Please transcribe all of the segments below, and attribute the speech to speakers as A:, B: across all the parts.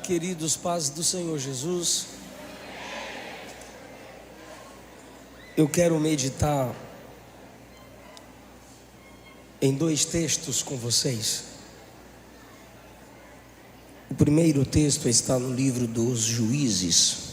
A: Queridos, paz do Senhor Jesus, eu quero meditar em dois textos com vocês. O primeiro texto está no livro dos Juízes.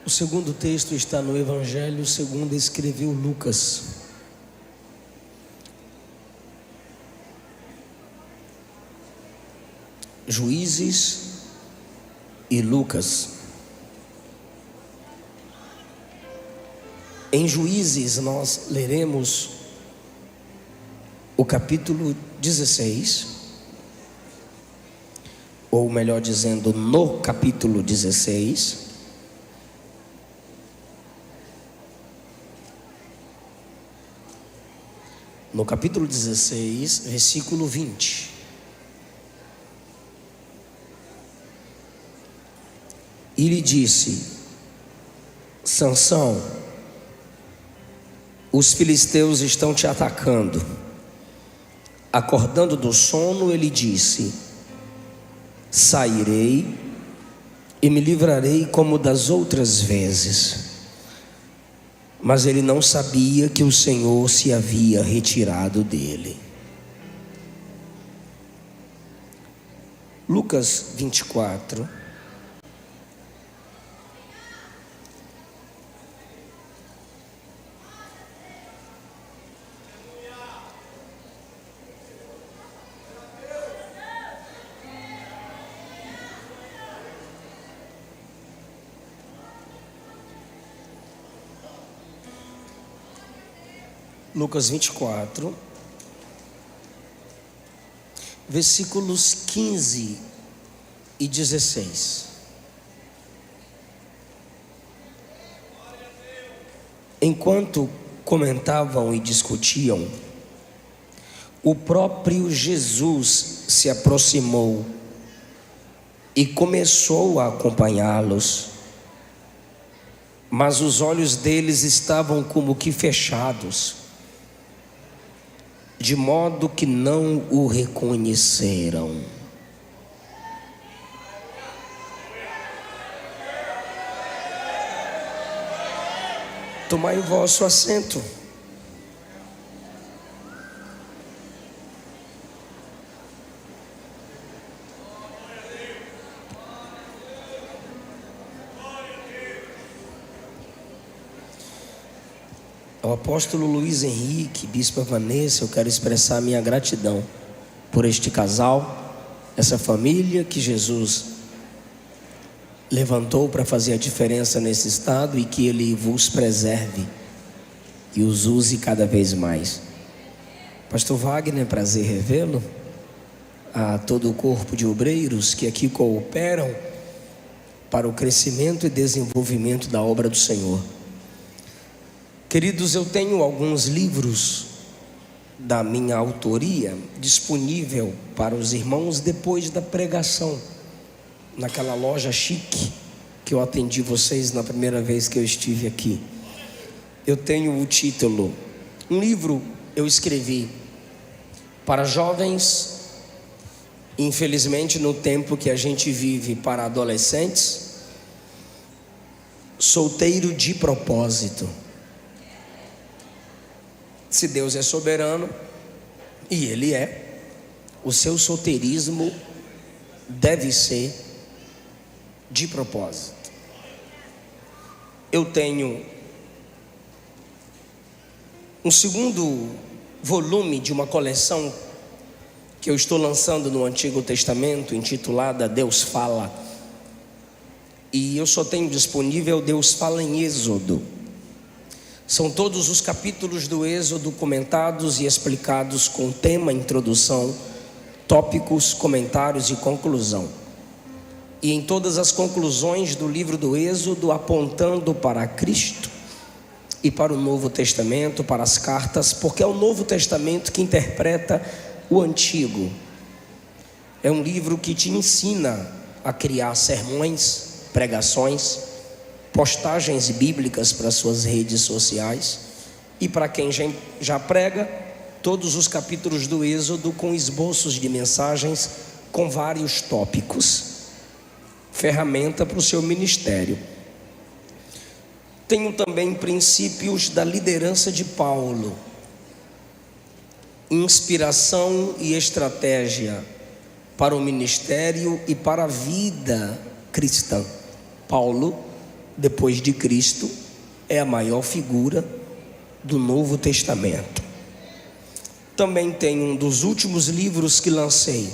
A: O segundo texto está no Evangelho segundo escreveu Lucas. Juízes e Lucas. Em Juízes nós leremos o capítulo 16, ou melhor dizendo, no capítulo 16. No capítulo 16, versículo 20. E lhe disse: Sansão, os filisteus estão te atacando. Acordando do sono, ele disse: sairei e me livrarei como das outras vezes. Mas ele não sabia que o Senhor se havia retirado dele. Lucas 24. Lucas 24, versículos 15 e 16. Enquanto comentavam e discutiam, o próprio Jesus se aproximou e começou a acompanhá-los, mas os olhos deles estavam como que fechados, de modo que não o reconheceram. Tomai o vosso assento. Ao apóstolo Luiz Henrique, bispa Vanessa, eu quero expressar minha gratidão por este casal, essa família que Jesus levantou para fazer a diferença nesse estado, e que Ele vos preserve e os use cada vez mais. Pastor Wagner, prazer revê-lo, a todo o corpo de obreiros que aqui cooperam para o crescimento e desenvolvimento da obra do Senhor. Queridos, eu tenho alguns livros da minha autoria disponível para os irmãos depois da pregação, naquela loja chique que eu atendi vocês na primeira vez que eu estive aqui. Eu tenho o título, um livro eu escrevi para jovens, infelizmente no tempo que a gente vive, para adolescentes, solteiro de propósito. Se Deus é soberano, e Ele é, o seu solteirismo deve ser de propósito. Eu tenho um segundo volume de uma coleção que eu estou lançando no Antigo Testamento, intitulada Deus Fala. E eu só tenho disponível Deus Fala em Êxodo. São todos os capítulos do Êxodo comentados e explicados com tema, introdução, tópicos, comentários e conclusão. E em todas as conclusões do livro do Êxodo, apontando para Cristo e para o Novo Testamento, para as cartas, porque é o Novo Testamento que interpreta o Antigo. É um livro que te ensina a criar sermões, pregações, postagens bíblicas para suas redes sociais. E para quem já prega, todos os capítulos do Êxodo com esboços de mensagens com vários tópicos. Ferramenta para o seu ministério. Tenho também princípios da liderança de Paulo. Inspiração e estratégia para o ministério e para a vida cristã. Paulo, depois de Cristo, é a maior figura do Novo Testamento. Também tem um dos últimos livros que lancei,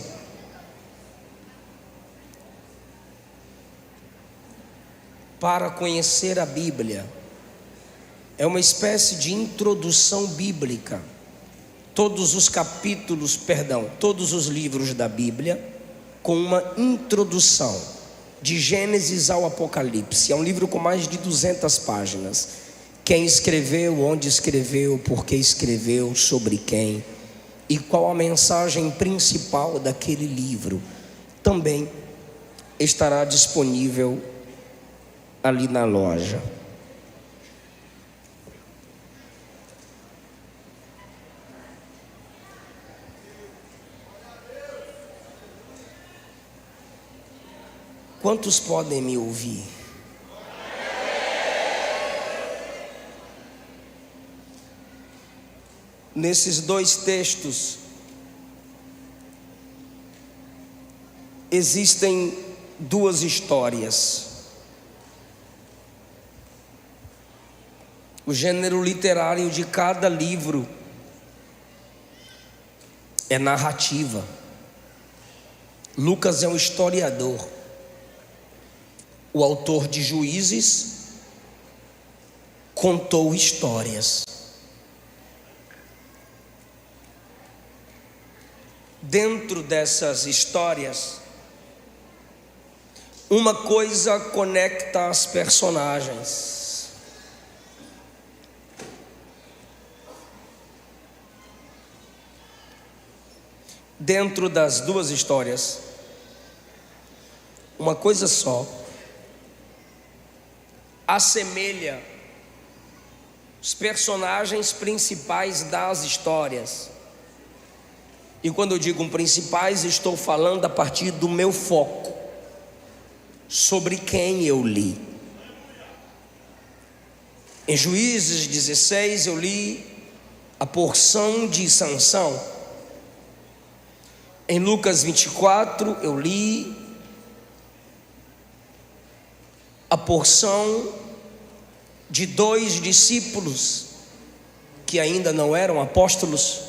A: para conhecer a Bíblia. É uma espécie de introdução bíblica. Todos os livros da Bíblia com uma introdução, de Gênesis ao Apocalipse. É um livro com mais de 200 páginas. Quem escreveu, onde escreveu, por que escreveu, sobre quem e qual a mensagem principal daquele livro. Também estará disponível ali na loja. Quantos podem me ouvir? Nesses dois textos existem duas histórias. O gênero literário de cada livro é narrativa. Lucas é um historiador. O autor de Juízes contou histórias. Dentro dessas histórias, uma coisa conecta as personagens. Dentro das duas histórias, uma coisa só assemelha os personagens principais das histórias. E quando eu digo principais, estou falando a partir do meu foco, sobre quem eu li. Em Juízes 16 eu li a porção de Sansão. Em Lucas 24 eu li a porção de 2 discípulos que ainda não eram apóstolos,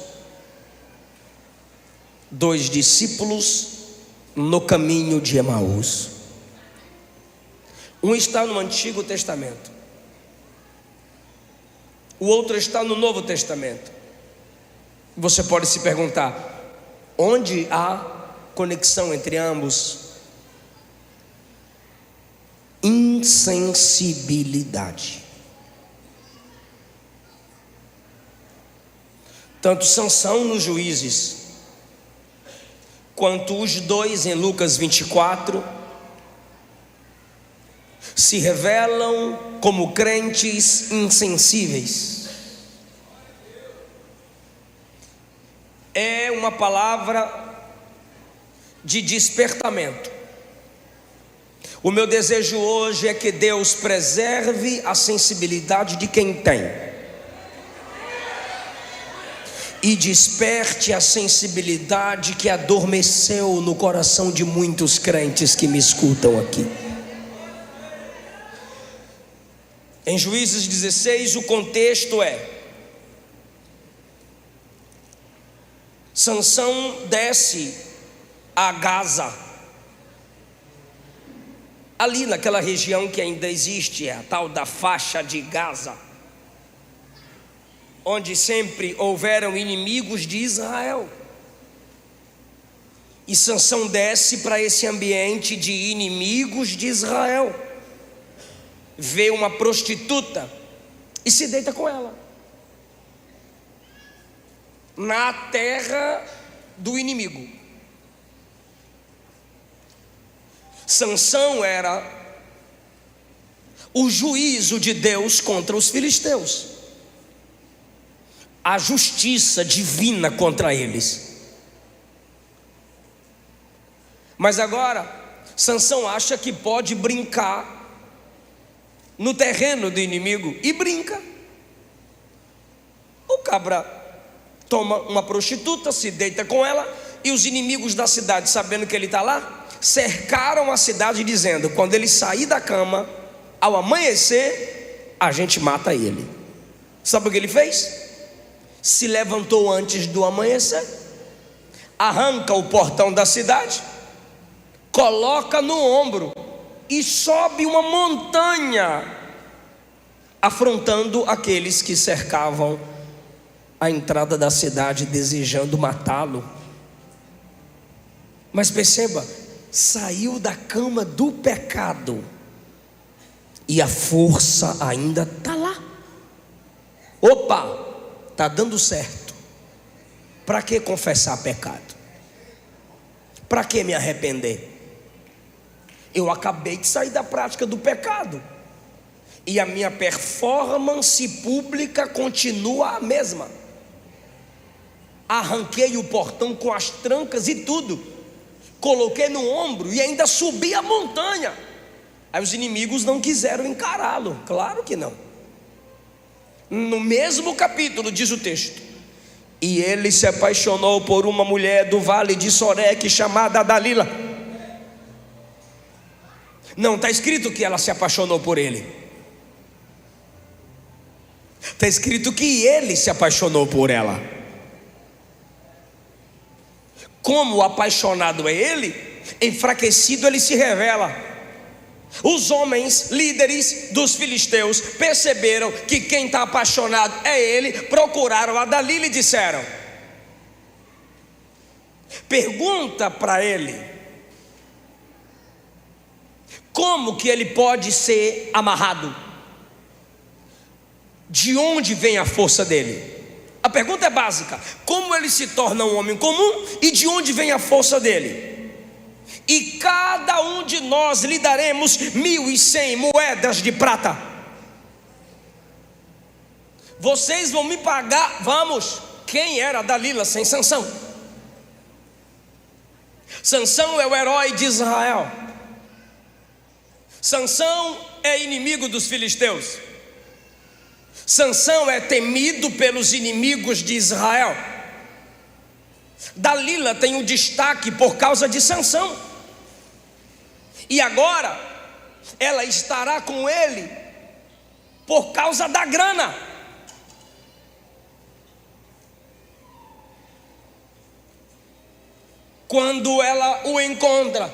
A: 2 discípulos no caminho de Emaús. Um está no Antigo Testamento, o outro está no Novo Testamento. Você pode se perguntar, onde há conexão entre ambos? Insensibilidade. Tanto Sansão nos Juízes, quanto os 2 em Lucas 24, se revelam como crentes insensíveis. É uma palavra de despertamento. O meu desejo hoje é que Deus preserve a sensibilidade de quem tem e desperte a sensibilidade que adormeceu no coração de muitos crentes que me escutam aqui. Em Juízes 16, o contexto é: Sansão desce a Gaza, ali naquela região que ainda existe, a tal da faixa de Gaza, onde sempre houveram inimigos de Israel. E Sansão desce para esse ambiente de inimigos de Israel, vê uma prostituta e se deita com ela, na terra do inimigo. Sansão era o juízo de Deus contra os filisteus, a justiça divina contra eles. Mas agora Sansão acha que pode brincar no terreno do inimigo, e brinca. O cabra toma uma prostituta, se deita com ela, e os inimigos da cidade, sabendo que ele está lá, cercaram a cidade dizendo: quando ele sair da cama, ao amanhecer, a gente mata ele. Sabe o que ele fez? Se levantou antes do amanhecer, arranca o portão da cidade, coloca no ombro e sobe uma montanha, afrontando aqueles que cercavam a entrada da cidade, desejando matá-lo. Mas perceba, saiu da cama do pecado e a força ainda está lá. Opa, está dando certo. Para que confessar pecado? Para que me arrepender? Eu acabei de sair da prática do pecado e a minha performance pública continua a mesma. Arranquei o portão com as trancas e tudo, coloquei no ombro e ainda subi a montanha. Aí os inimigos não quiseram encará-lo. Claro que não. No mesmo capítulo diz o texto: e ele se apaixonou por uma mulher do vale de Soreque chamada Dalila. Não está escrito que ela se apaixonou por ele, está escrito que ele se apaixonou por ela. Como o apaixonado é ele, enfraquecido ele se revela. Os homens líderes dos filisteus perceberam que quem está apaixonado é ele, procuraram a Dalila e disseram: pergunta para ele como que ele pode ser amarrado, de onde vem a força dele. A pergunta é básica: como ele se torna um homem comum e de onde vem a força dele? E cada um de nós lhe daremos 1.100 moedas de prata. Vocês vão me pagar. Vamos. Quem era Dalila sem Sansão? Sansão é o herói de Israel. Sansão é inimigo dos filisteus. Sansão é temido pelos inimigos de Israel. Dalila tem um destaque por causa de Sansão. E agora ela estará com ele por causa da grana. Quando ela o encontra,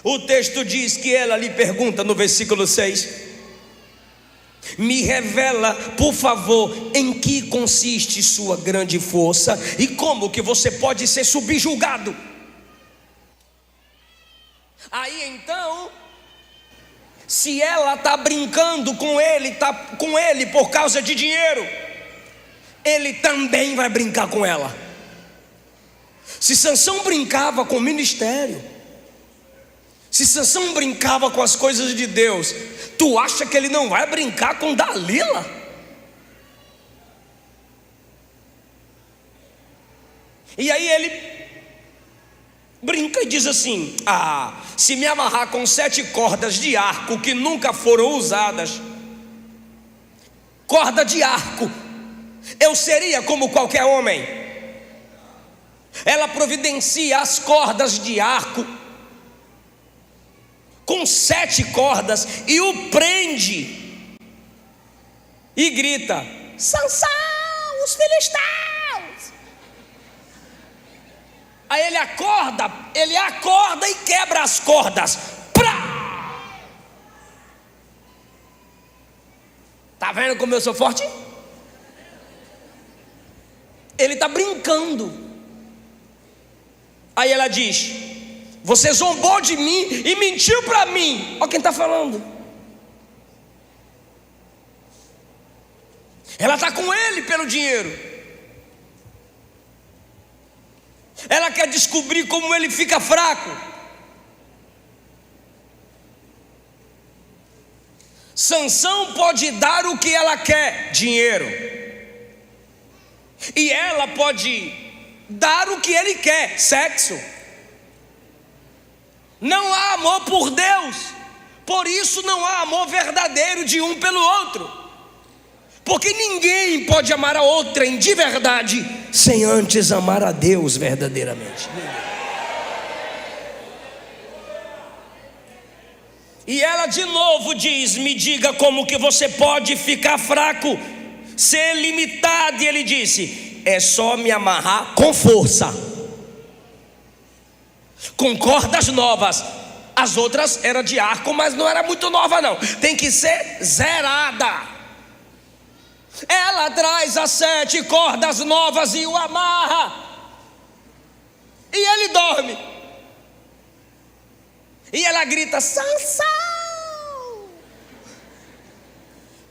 A: o texto diz que ela lhe pergunta no versículo 6: me revela, por favor, em que consiste sua grande força e como que você pode ser subjugado. Aí então, se ela está brincando com ele, está com ele por causa de dinheiro, ele também vai brincar com ela. Se Sansão brincava com o ministério, se Sansão brincava com as coisas de Deus, tu acha que ele não vai brincar com Dalila? E aí ele brinca e diz assim: se me amarrar com 7 cordas de arco que nunca foram usadas, corda de arco, eu seria como qualquer homem. Ela providencia as cordas de arco com 7 cordas e o prende e grita: Sansão, os filisteus! Aí ele acorda e quebra as cordas. Prá! Tá vendo como eu sou forte? Ele está brincando. Aí ela diz: você zombou de mim e mentiu para mim. Olha quem está falando. Ela está com ele pelo dinheiro. Ela quer descobrir como ele fica fraco. Sansão pode dar o que ela quer, dinheiro, e ela pode dar o que ele quer, sexo. Não há amor por Deus, por isso não há amor verdadeiro de um pelo outro, porque ninguém pode amar a outrem de verdade sem antes amar a Deus verdadeiramente. E ela de novo diz: me diga como que você pode ficar fraco, ser limitado. E ele disse: é só me amarrar com força, com cordas novas. As outras eram de arco, mas não era muito nova não, tem que ser zerada. Ela traz as 7 cordas novas e o amarra, e ele dorme. E ela grita: Sansão!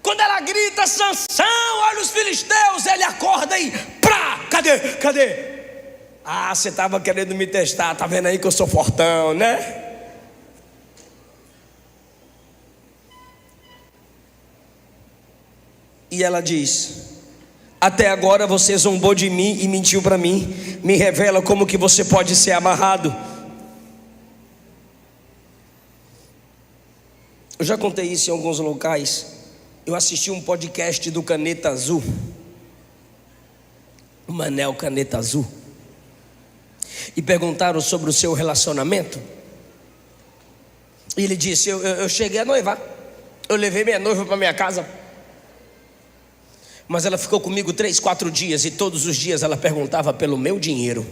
A: Quando ela grita: Sansão, olha os filisteus, ele acorda e prá, cadê? Ah, você estava querendo me testar, tá vendo aí que eu sou fortão, né? E ela diz: até agora você zombou de mim e mentiu para mim, me revela como que você pode ser amarrado. Eu já contei isso em alguns locais. Eu assisti um podcast do Caneta Azul, o Manel Caneta Azul, e perguntaram sobre o seu relacionamento. E ele disse: eu cheguei a noivar, eu levei minha noiva para minha casa, mas ela ficou comigo 3, 4 dias, e todos os dias ela perguntava pelo meu dinheiro,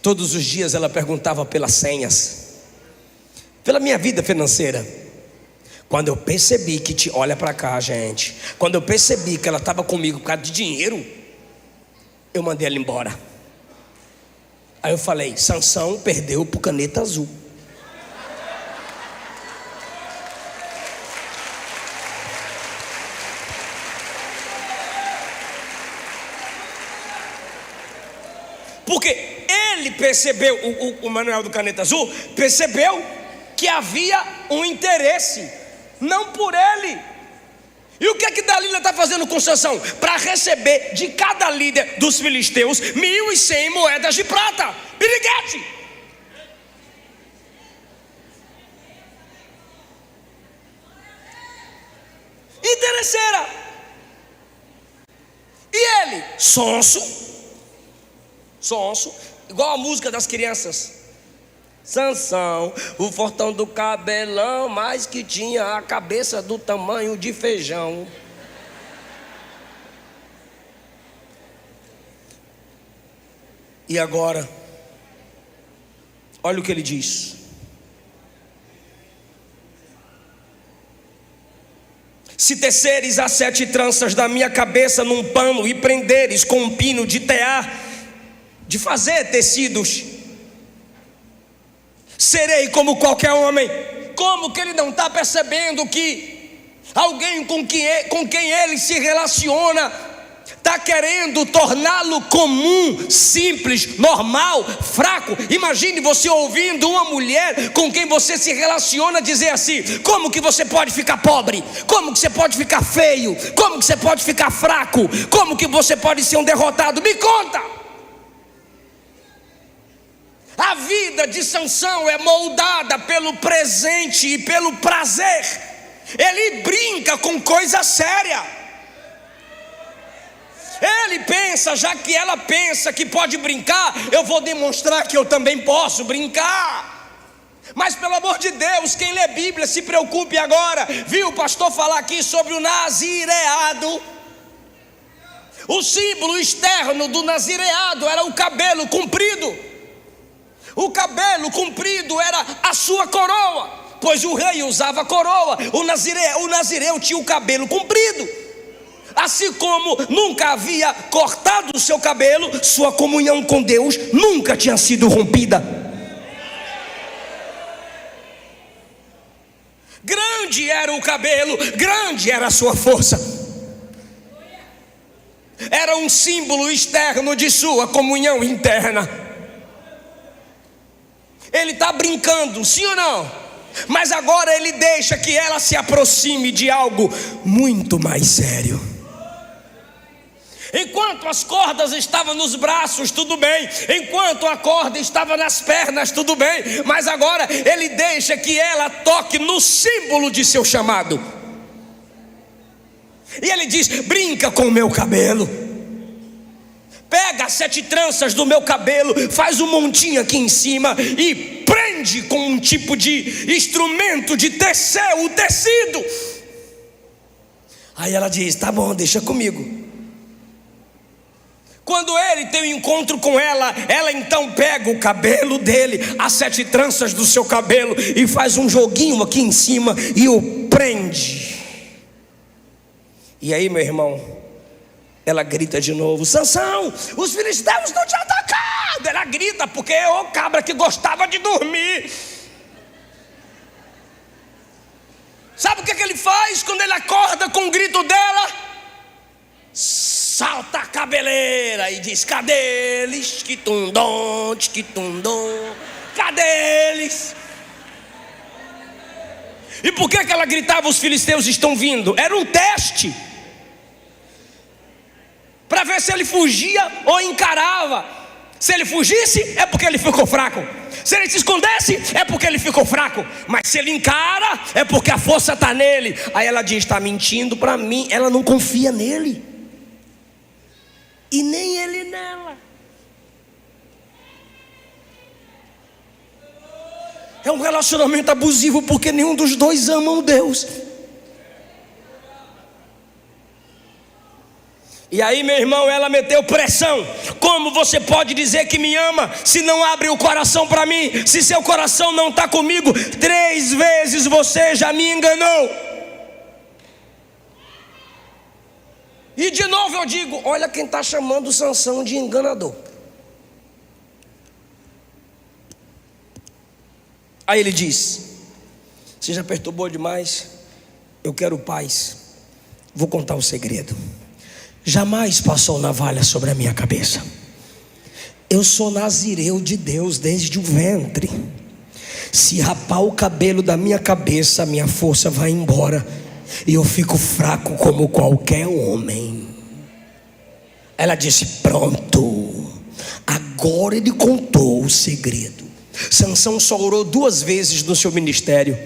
A: todos os dias ela perguntava pelas senhas, pela minha vida financeira. Quando eu percebi que olha para cá, gente, quando eu percebi que ela estava comigo por causa de dinheiro, eu mandei ela embora. Aí eu falei: Sansão perdeu pro Caneta Azul. Porque ele percebeu, o Manuel do Caneta Azul percebeu que havia um interesse, não por ele. E o que é que Dalila está fazendo com Sansão? Para receber de cada líder dos filisteus 1.100 moedas de prata, piriguete. Interesseira. E ele, sonso, igual a música das crianças. Sansão, o fortão do cabelão, mas que tinha a cabeça do tamanho de feijão. E agora, olha o que ele diz: se teceres as 7 tranças da minha cabeça num pano e prenderes com um pino de tear, de fazer tecidos, serei como qualquer homem. Como que ele não está percebendo que alguém com quem ele se relaciona está querendo torná-lo comum, simples, normal, fraco? Imagine você ouvindo uma mulher com quem você se relaciona dizer assim: como que você pode ficar pobre? Como que você pode ficar feio? Como que você pode ficar fraco? Como que você pode ser um derrotado? Me conta! A vida de Sansão é moldada pelo presente e pelo prazer. Ele brinca com coisa séria. Ele pensa, já que ela pensa que pode brincar, eu vou demonstrar que eu também posso brincar. Mas pelo amor de Deus, quem lê Bíblia se preocupe agora. Viu o pastor falar aqui sobre o nazireado? O símbolo externo do nazireado era o cabelo comprido. O cabelo comprido era a sua coroa, pois o rei usava coroa. O nazireu tinha o cabelo comprido. Assim como nunca havia cortado o seu cabelo, sua comunhão com Deus nunca tinha sido rompida. Grande era o cabelo, grande era a sua força. Era um símbolo externo de sua comunhão interna. Ele está brincando, sim ou não? Mas agora ele deixa que ela se aproxime de algo muito mais sério. Enquanto as cordas estavam nos braços, tudo bem. Enquanto a corda estava nas pernas, tudo bem. Mas agora ele deixa que ela toque no símbolo de seu chamado. E ele diz: brinca com o meu cabelo, pega as 7 tranças do meu cabelo, faz um montinho aqui em cima e prende com um tipo de instrumento de tecer o tecido. Aí ela diz: tá bom, deixa comigo. Quando ele tem um encontro com ela, ela então pega o cabelo dele, as 7 tranças do seu cabelo, e faz um joguinho aqui em cima e o prende. E aí, meu irmão, ela grita de novo: Sansão, os filisteus estão te atacando. Ela grita porque é o cabra que gostava de dormir. Sabe o que ele faz quando ele acorda com o grito dela? Salta a cabeleira e diz: cadê eles? Quitundom, quitundom, cadê eles? E por que ela gritava: os filisteus estão vindo? Era um teste para ver se ele fugia ou encarava. Se ele fugisse, é porque ele ficou fraco. Se ele se escondesse, é porque ele ficou fraco. Mas se ele encara, é porque a força está nele. Aí ela diz: está mentindo para mim. Ela não confia nele e nem ele nela. É um relacionamento abusivo porque nenhum dos dois amam Deus. E aí, meu irmão, ela meteu pressão. Como você pode dizer que me ama se não abre o coração para mim? Se seu coração não está comigo, 3 vezes você já me enganou. E de novo eu digo: olha quem está chamando Sansão de enganador. Aí ele diz: você já perturbou demais, eu quero paz. Vou contar um segredo. Jamais passou navalha sobre a minha cabeça. Eu sou nazireu de Deus desde o ventre. Se rapar o cabelo da minha cabeça, a minha força vai embora e eu fico fraco como qualquer homem. Ela disse: pronto, agora ele contou o segredo. Sansão só orou 2 vezes no seu ministério.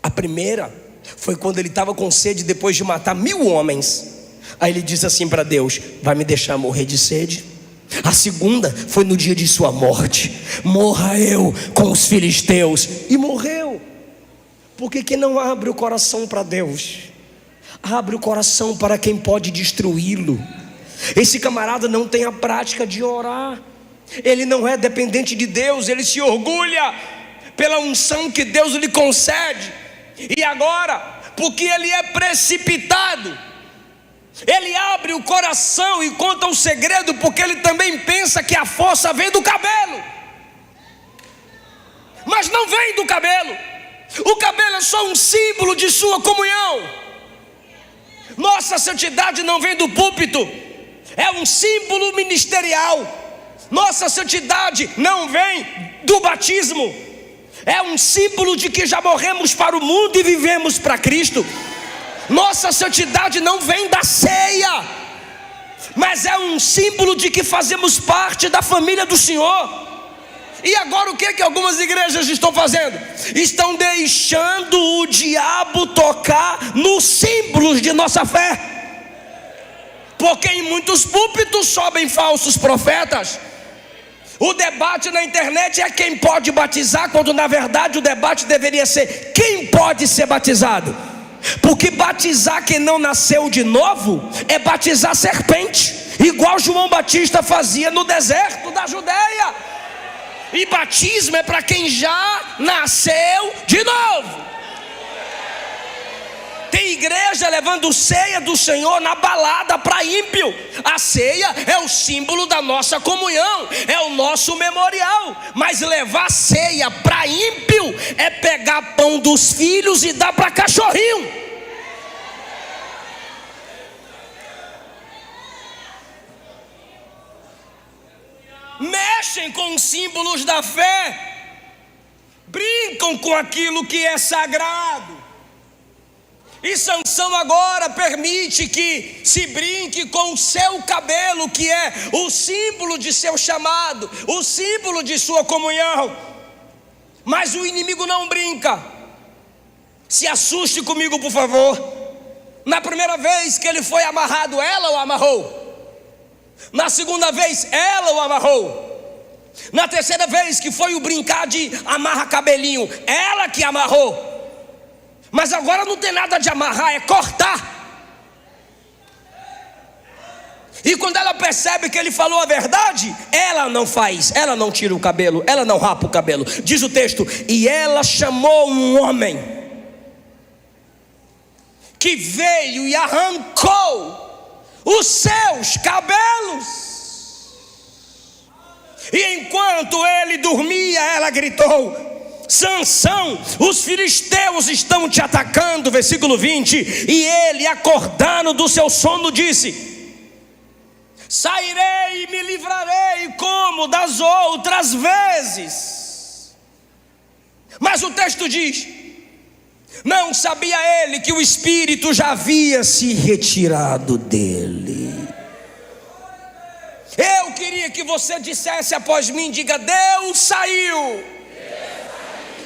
A: A primeira foi quando ele estava com sede depois de matar 1000 homens. Aí ele disse assim para Deus: vai me deixar morrer de sede? A segunda foi no dia de sua morte: morra eu com os filisteus. E morreu. Porque quem não abre o coração para Deus, abre o coração para quem pode destruí-lo. Esse camarada não tem a prática de orar. Ele não é dependente de Deus. Ele se orgulha pela unção que Deus lhe concede. E agora, porque ele é precipitado, ele abre o coração e conta o segredo, porque ele também pensa que a força vem do cabelo. Mas não vem do cabelo. O cabelo é só um símbolo de sua comunhão. Nossa santidade não vem do púlpito, é um símbolo ministerial. Nossa santidade não vem do batismo, é um símbolo de que já morremos para o mundo e vivemos para Cristo. Nossa santidade não vem da ceia, mas é um símbolo de que fazemos parte da família do Senhor. E agora o que algumas igrejas estão fazendo? Estão deixando o diabo tocar nos símbolos de nossa fé. Porque em muitos púlpitos sobem falsos profetas. O debate na internet é quem pode batizar, quando na verdade o debate deveria ser quem pode ser batizado. Porque batizar quem não nasceu de novo é batizar serpente, igual João Batista fazia no deserto da Judeia. E batismo é para quem já nasceu de novo. Tem igreja levando ceia do Senhor na balada para ímpio. A ceia é o símbolo da nossa comunhão, é o nosso memorial. Mas levar ceia para ímpio é pegar pão dos filhos e dar para cachorrinho. Mexem com os símbolos da fé, brincam brincam com aquilo que é sagrado. E Sansão agora permite que se brinque com o seu cabelo, que é o símbolo de seu chamado, o símbolo de sua comunhão. Mas o inimigo não brinca. Se assuste comigo, por favor. Na primeira vez que ele foi amarrado, ela o amarrou. Na segunda vez, ela o amarrou. Na terceira vez que foi o brincar de amarra cabelinho, ela que amarrou. Mas agora não tem nada de amarrar, é cortar. E quando ela percebe que ele falou a verdade, ela não faz, ela não tira o cabelo, ela não rapa o cabelo. Diz o texto: e ela chamou um homem que veio e arrancou os seus cabelos. E enquanto ele dormia, ela gritou: Sansão, os filisteus estão te atacando. Versículo 20. E ele, acordando do seu sono, disse: sairei e me livrarei como das outras vezes. Mas o texto diz: não sabia ele que o espírito já havia se retirado dele. Eu queria que você dissesse após mim: diga, Deus saiu.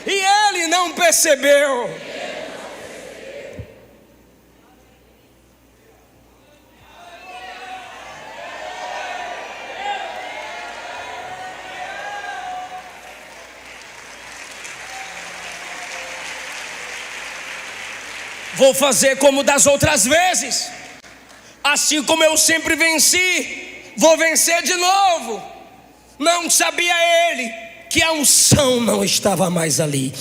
A: E ele não percebeu. Vou fazer como das outras vezes. Assim como eu sempre venci, vou vencer de novo. Não sabia ele que a unção não estava mais ali.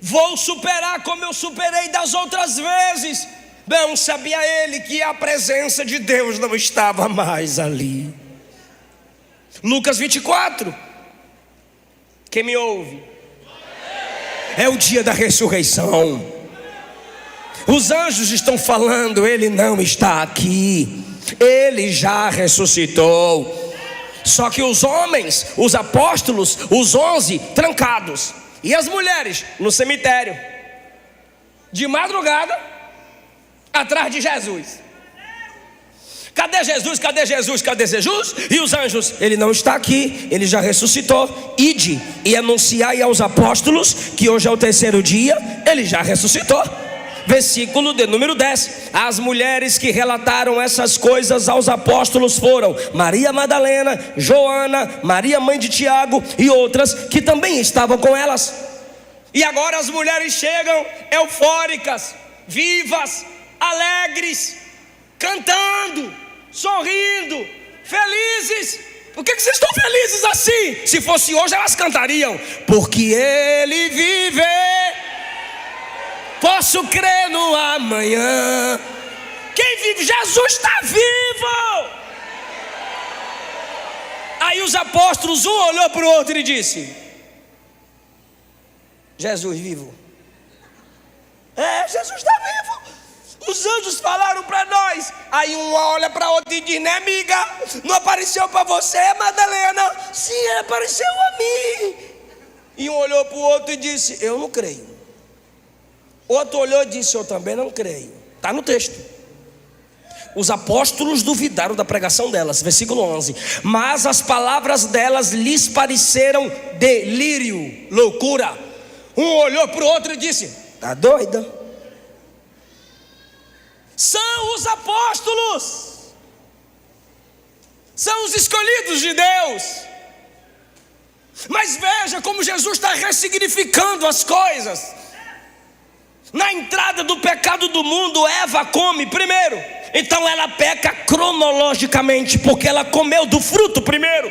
A: Vou superar como eu superei das outras vezes. Não sabia ele que a presença de Deus não estava mais ali. Lucas 24. Quem me ouve? É o dia da ressurreição. Os anjos estão falando: ele não está aqui, ele já ressuscitou. Só que os homens, os apóstolos, os 11 trancados, e as mulheres no cemitério, de madrugada, atrás de Jesus. Cadê Jesus? Cadê Jesus? Cadê Jesus? E os anjos: ele não está aqui, ele já ressuscitou. Ide e anunciai aos apóstolos que hoje é o terceiro dia, ele já ressuscitou. Versículo de número 10. As mulheres que relataram essas coisas aos apóstolos foram Maria Madalena, Joana, Maria mãe de Tiago e outras que também estavam com elas. E agora as mulheres chegam eufóricas, vivas, alegres, cantando, sorrindo, felizes. Por que vocês estão felizes assim? Se fosse hoje elas cantariam: porque ele vive, posso crer no amanhã. Quem vive? Jesus está vivo. Aí os apóstolos, um olhou para o outro e disse: Jesus vivo. Jesus está vivo. Os anjos falaram para nós. Aí um olha para outro e diz: né, amiga? Não apareceu para você, Madalena? Sim, apareceu a mim. E um olhou para o outro e disse: eu não creio. Outro olhou e disse: eu também não creio. Está no texto. Os apóstolos duvidaram da pregação delas. Versículo 11. Mas as palavras delas lhes pareceram delírio, loucura. Um olhou para o outro e disse: está doida? São os apóstolos, são os escolhidos de Deus. Mas veja como Jesus está ressignificando as coisas. Na entrada do pecado do mundo, Eva come primeiro. Então ela peca cronologicamente, porque ela comeu do fruto primeiro.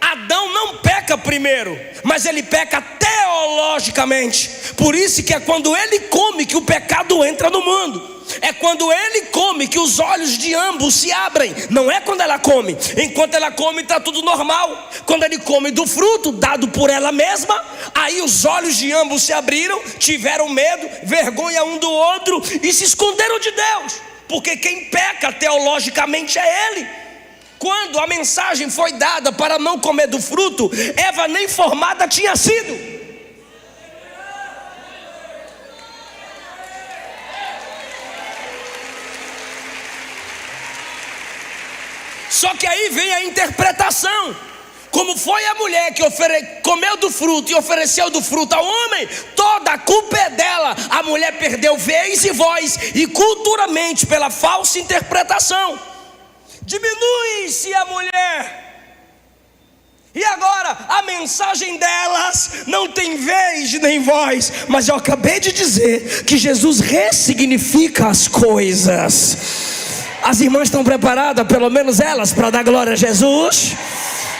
A: Adão não peca primeiro, mas ele peca teologicamente. Por isso que é quando ele come que o pecado entra no mundo. É quando ele come que os olhos de ambos se abrem. Não é quando ela come. Enquanto ela come está tudo normal. Quando ele come do fruto dado por ela mesma, aí os olhos de ambos se abriram, tiveram medo, vergonha um do outro e se esconderam de Deus. Porque quem peca teologicamente é ele. Quando a mensagem foi dada para não comer do fruto, Eva nem formada tinha sido. Só que aí vem a interpretação. Como foi a mulher que comeu do fruto e ofereceu do fruto ao homem, toda a culpa é dela. A mulher perdeu vez e voz, e culturalmente, pela falsa interpretação, diminui-se a mulher. E agora a mensagem delas não tem vez nem voz. Mas eu acabei de dizer que Jesus ressignifica as coisas. As irmãs estão preparadas, pelo menos elas, para dar glória a Jesus?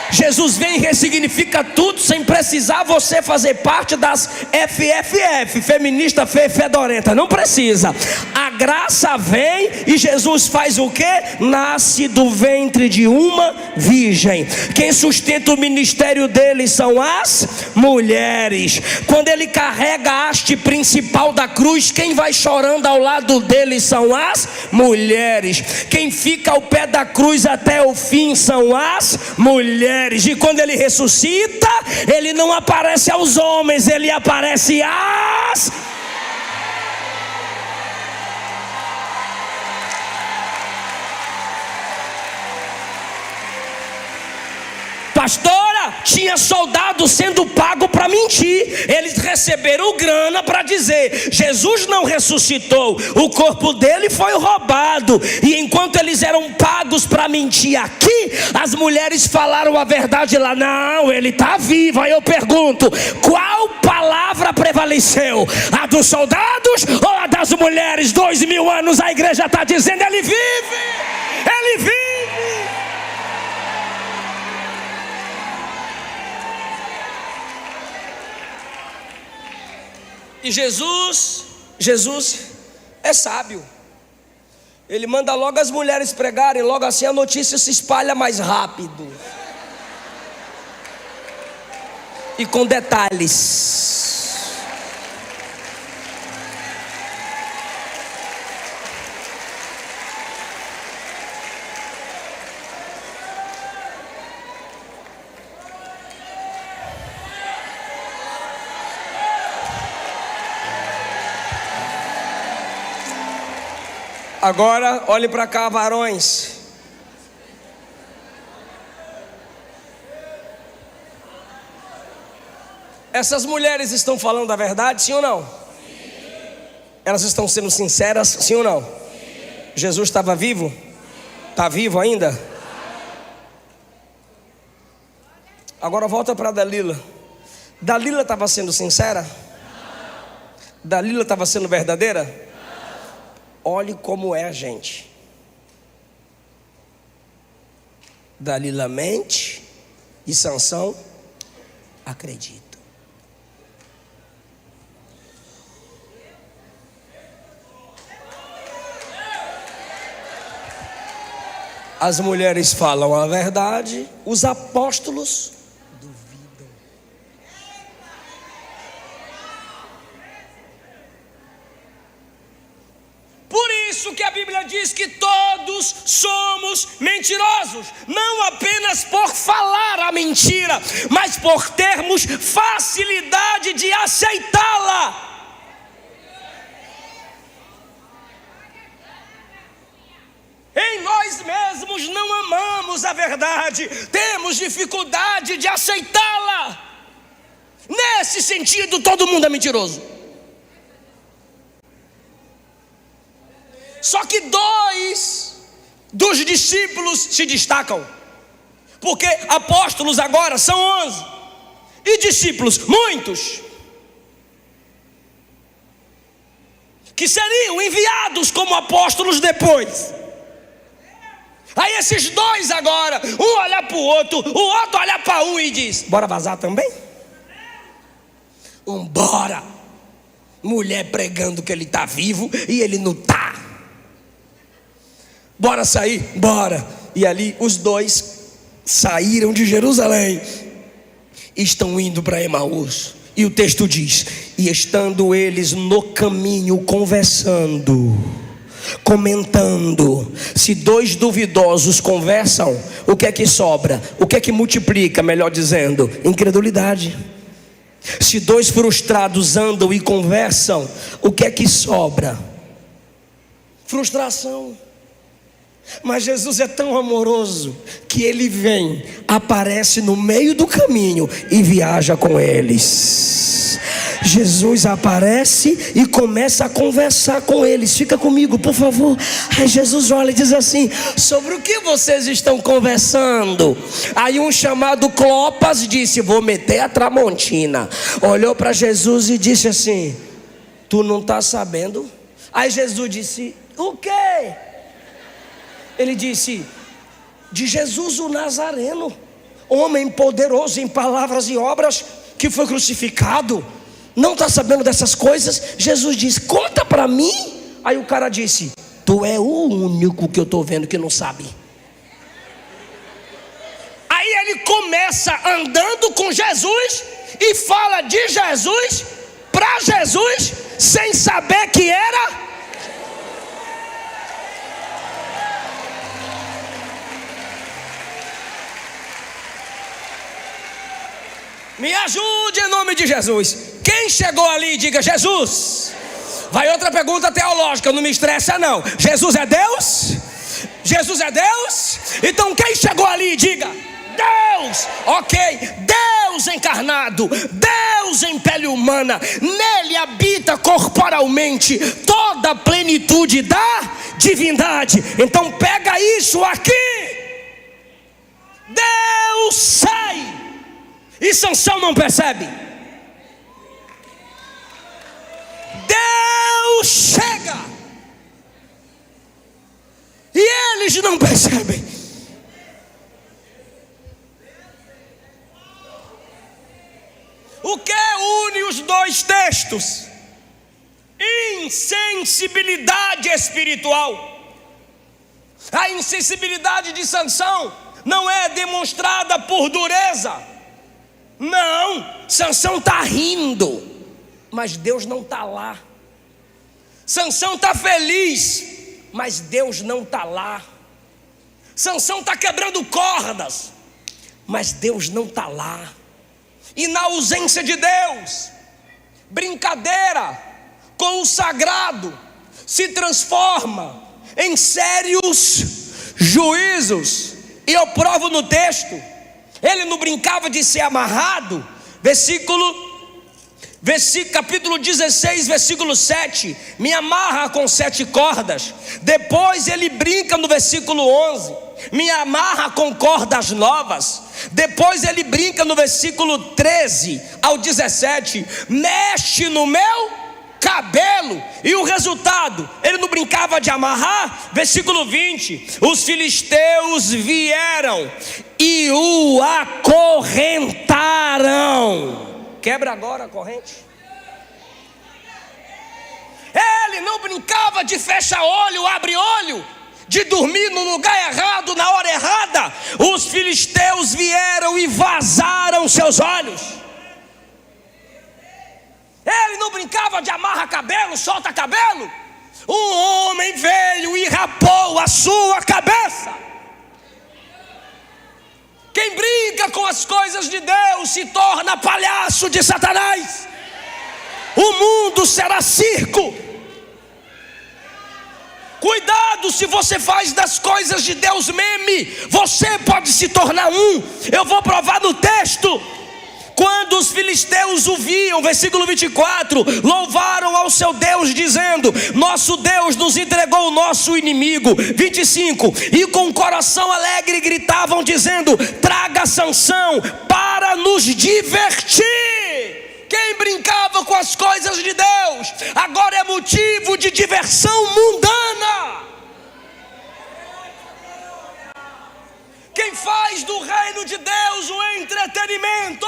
A: Jesus vem e ressignifica tudo sem precisar você fazer parte das FFF, feminista fedorenta. Não precisa. A graça vem e Jesus faz o quê? Nasce do ventre de uma virgem. Quem sustenta o ministério dele são as mulheres. Quando ele carrega a haste principal da cruz, quem vai chorando ao lado dele são as mulheres. Quem fica ao pé da cruz até o fim são as mulheres. E quando ele ressuscita, ele não aparece aos homens, ele aparece às... Pastora, tinha soldado sendo pago para mentir. Eles receberam grana para dizer: Jesus não ressuscitou, o corpo dele foi roubado. E enquanto eles eram pagos para mentir aqui, as mulheres falaram a verdade lá. Não, ele está vivo. Aí eu pergunto: qual palavra prevaleceu? A dos soldados ou a das mulheres? 2000 anos a igreja está dizendo: ele vive, ele vive. E Jesus é sábio. Ele manda logo as mulheres pregarem, logo assim a notícia se espalha mais rápido. E com detalhes. Agora, olhe para cá, varões. Essas mulheres estão falando a verdade, sim ou não? Sim. Elas estão sendo sinceras, sim ou não? Sim. Jesus estava vivo? Está vivo ainda? Agora volta para Dalila. Dalila estava sendo sincera? Dalila estava sendo verdadeira? Olhe como é a gente. Dalila mente e Sansão acredita. As mulheres falam a verdade, os apóstolos duvidam. Por isso que a Bíblia diz que todos somos mentirosos, não apenas por falar a mentira, mas por termos facilidade de aceitá-la. Em nós mesmos não amamos a verdade, temos dificuldade de aceitá-la. Nesse sentido, todo mundo é mentiroso. Só que dois dos discípulos se destacam, porque apóstolos agora são 11 e discípulos muitos, que seriam enviados como apóstolos depois. Aí esses dois agora, um olha para o outro olha para um e diz: bora vazar também? Bora. Mulher pregando que ele está vivo e ele não está. Bora sair? Bora. E ali os dois saíram de Jerusalém e estão indo para Emaús. E o texto diz: e estando eles no caminho conversando, comentando. Se dois duvidosos conversam, o que é que sobra? O que é que multiplica, melhor dizendo? Incredulidade. Se dois frustrados andam e conversam, o que é que sobra? Frustração. Mas Jesus é tão amoroso que ele vem, aparece no meio do caminho e viaja com eles. Jesus aparece e começa a conversar com eles. Fica comigo, por favor. Aí Jesus olha e diz assim: sobre o que vocês estão conversando? Aí um chamado Clopas disse: vou meter a Tramontina. Olhou para Jesus e disse assim: tu não está sabendo? Aí Jesus disse: o quê? Ele disse: de Jesus o Nazareno, homem poderoso em palavras e obras, que foi crucificado. Não está sabendo dessas coisas? Jesus disse: conta para mim. Aí o cara disse: tu é o único que eu estou vendo que não sabe. Aí ele começa andando com Jesus e fala de Jesus para Jesus, sem saber que era. Me ajude em nome de Jesus. Quem chegou ali, diga Jesus. Vai outra pergunta teológica, não me estressa não. Jesus é Deus? Jesus é Deus? Então quem chegou ali, diga Deus. Ok, Deus encarnado, Deus em pele humana. Nele habita corporalmente toda a plenitude da divindade. Então pega isso aqui. Deus sai e Sansão não percebe. Deus chega e eles não percebem. O que une os dois textos? Insensibilidade espiritual. A insensibilidade de Sansão não é demonstrada por dureza. Não, Sansão está rindo, mas Deus não está lá. Sansão está feliz, mas Deus não está lá. Sansão está quebrando cordas, mas Deus não está lá. E na ausência de Deus, brincadeira com o sagrado se transforma em sérios juízos. E eu provo no texto. Ele não brincava de ser amarrado. Capítulo 16, versículo 7. Me amarra com 7 cordas. Depois ele brinca no versículo 11. Me amarra com cordas novas. Depois ele brinca no versículo 13 ao 17. Mexe no meu cabelo. E o resultado, ele não brincava de amarrar. Versículo 20. Os filisteus vieram e o acorrentaram. Quebra agora a corrente. Ele não brincava de fecha-olho, abre-olho, de dormir no lugar errado, na hora errada. Os filisteus vieram e vazaram seus olhos. Ele não brincava de amarra cabelo, solta cabelo. Um homem veio e rapou a sua cabeça. Quem brinca com as coisas de Deus se torna palhaço de Satanás. O mundo será circo. Cuidado se você faz das coisas de Deus meme. Você pode se tornar um. Eu vou provar no texto. Quando os filisteus o viam, versículo 24, louvaram ao seu Deus dizendo: nosso Deus nos entregou o nosso inimigo. 25, e com coração alegre gritavam dizendo: traga Sansão para nos divertir. Quem brincava com as coisas de Deus agora é motivo de diversão mundana. Quem faz do reino de Deus o entretenimento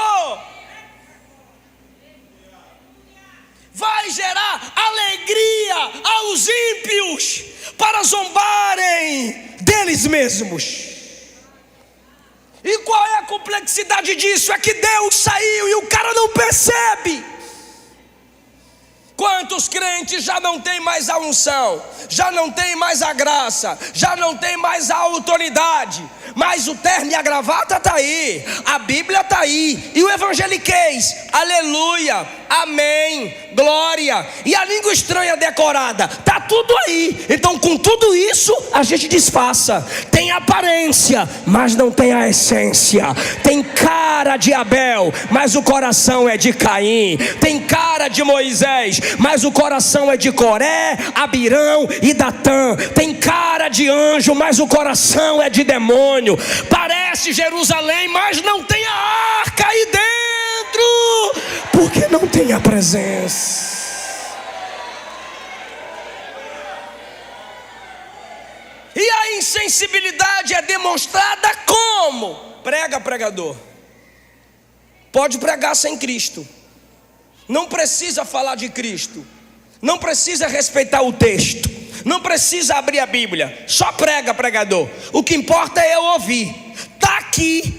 A: vai gerar alegria aos ímpios para zombarem deles mesmos. E qual é a complexidade disso? É que Deus saiu e o cara não percebe. Quantos crentes já não tem mais a unção, já não tem mais a graça, já não tem mais a autoridade, Mas o terno e a gravata está aí, a Bíblia está aí, e o evangeliquez, aleluia, amém, glória, e a língua estranha decorada, está tudo aí. Então com tudo isso a gente disfarça, tem aparência, mas não tem a essência. Tem cara de Abel, mas o coração é de Caim. Tem cara de Moisés, mas o coração é de Coré, Abirão e Datã. Tem cara de anjo, mas o coração é de demônio. Parece Jerusalém, mas não tem a arca aí dentro, porque não tem a presença. E a insensibilidade é demonstrada como? Prega, pregador. Pode pregar sem Cristo. Não precisa falar de Cristo. Não precisa respeitar o texto. Não precisa abrir a Bíblia. Só prega, pregador. O que importa é eu ouvir. Tá aqui.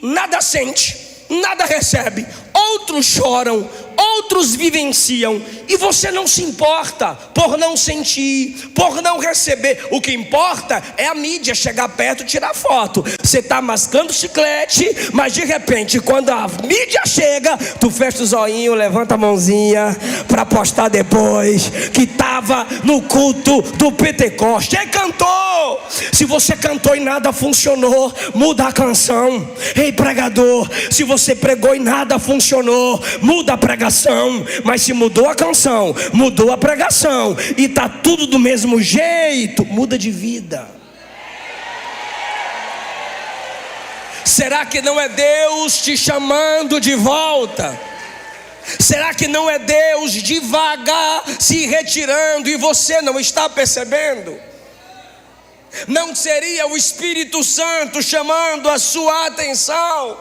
A: Nada sente, nada recebe. Outros choram, outros vivenciam, e você não se importa por não sentir, por não receber. O que importa é a mídia chegar perto e tirar foto. Você está mascando chiclete, mas de repente quando a mídia chega, tu fecha o zoinho, levanta a mãozinha para postar depois que estava no culto do Pentecoste. E cantou. Se você cantou e nada funcionou, muda a canção. Ei, pregador, se você pregou e nada funcionou, muda a pregação. Mas se mudou a canção, mudou a pregação, e está tudo do mesmo jeito, muda de vida. Será que não é Deus te chamando de volta? Será que não é Deus devagar se retirando e você não está percebendo? Não seria o Espírito Santo chamando a sua atenção?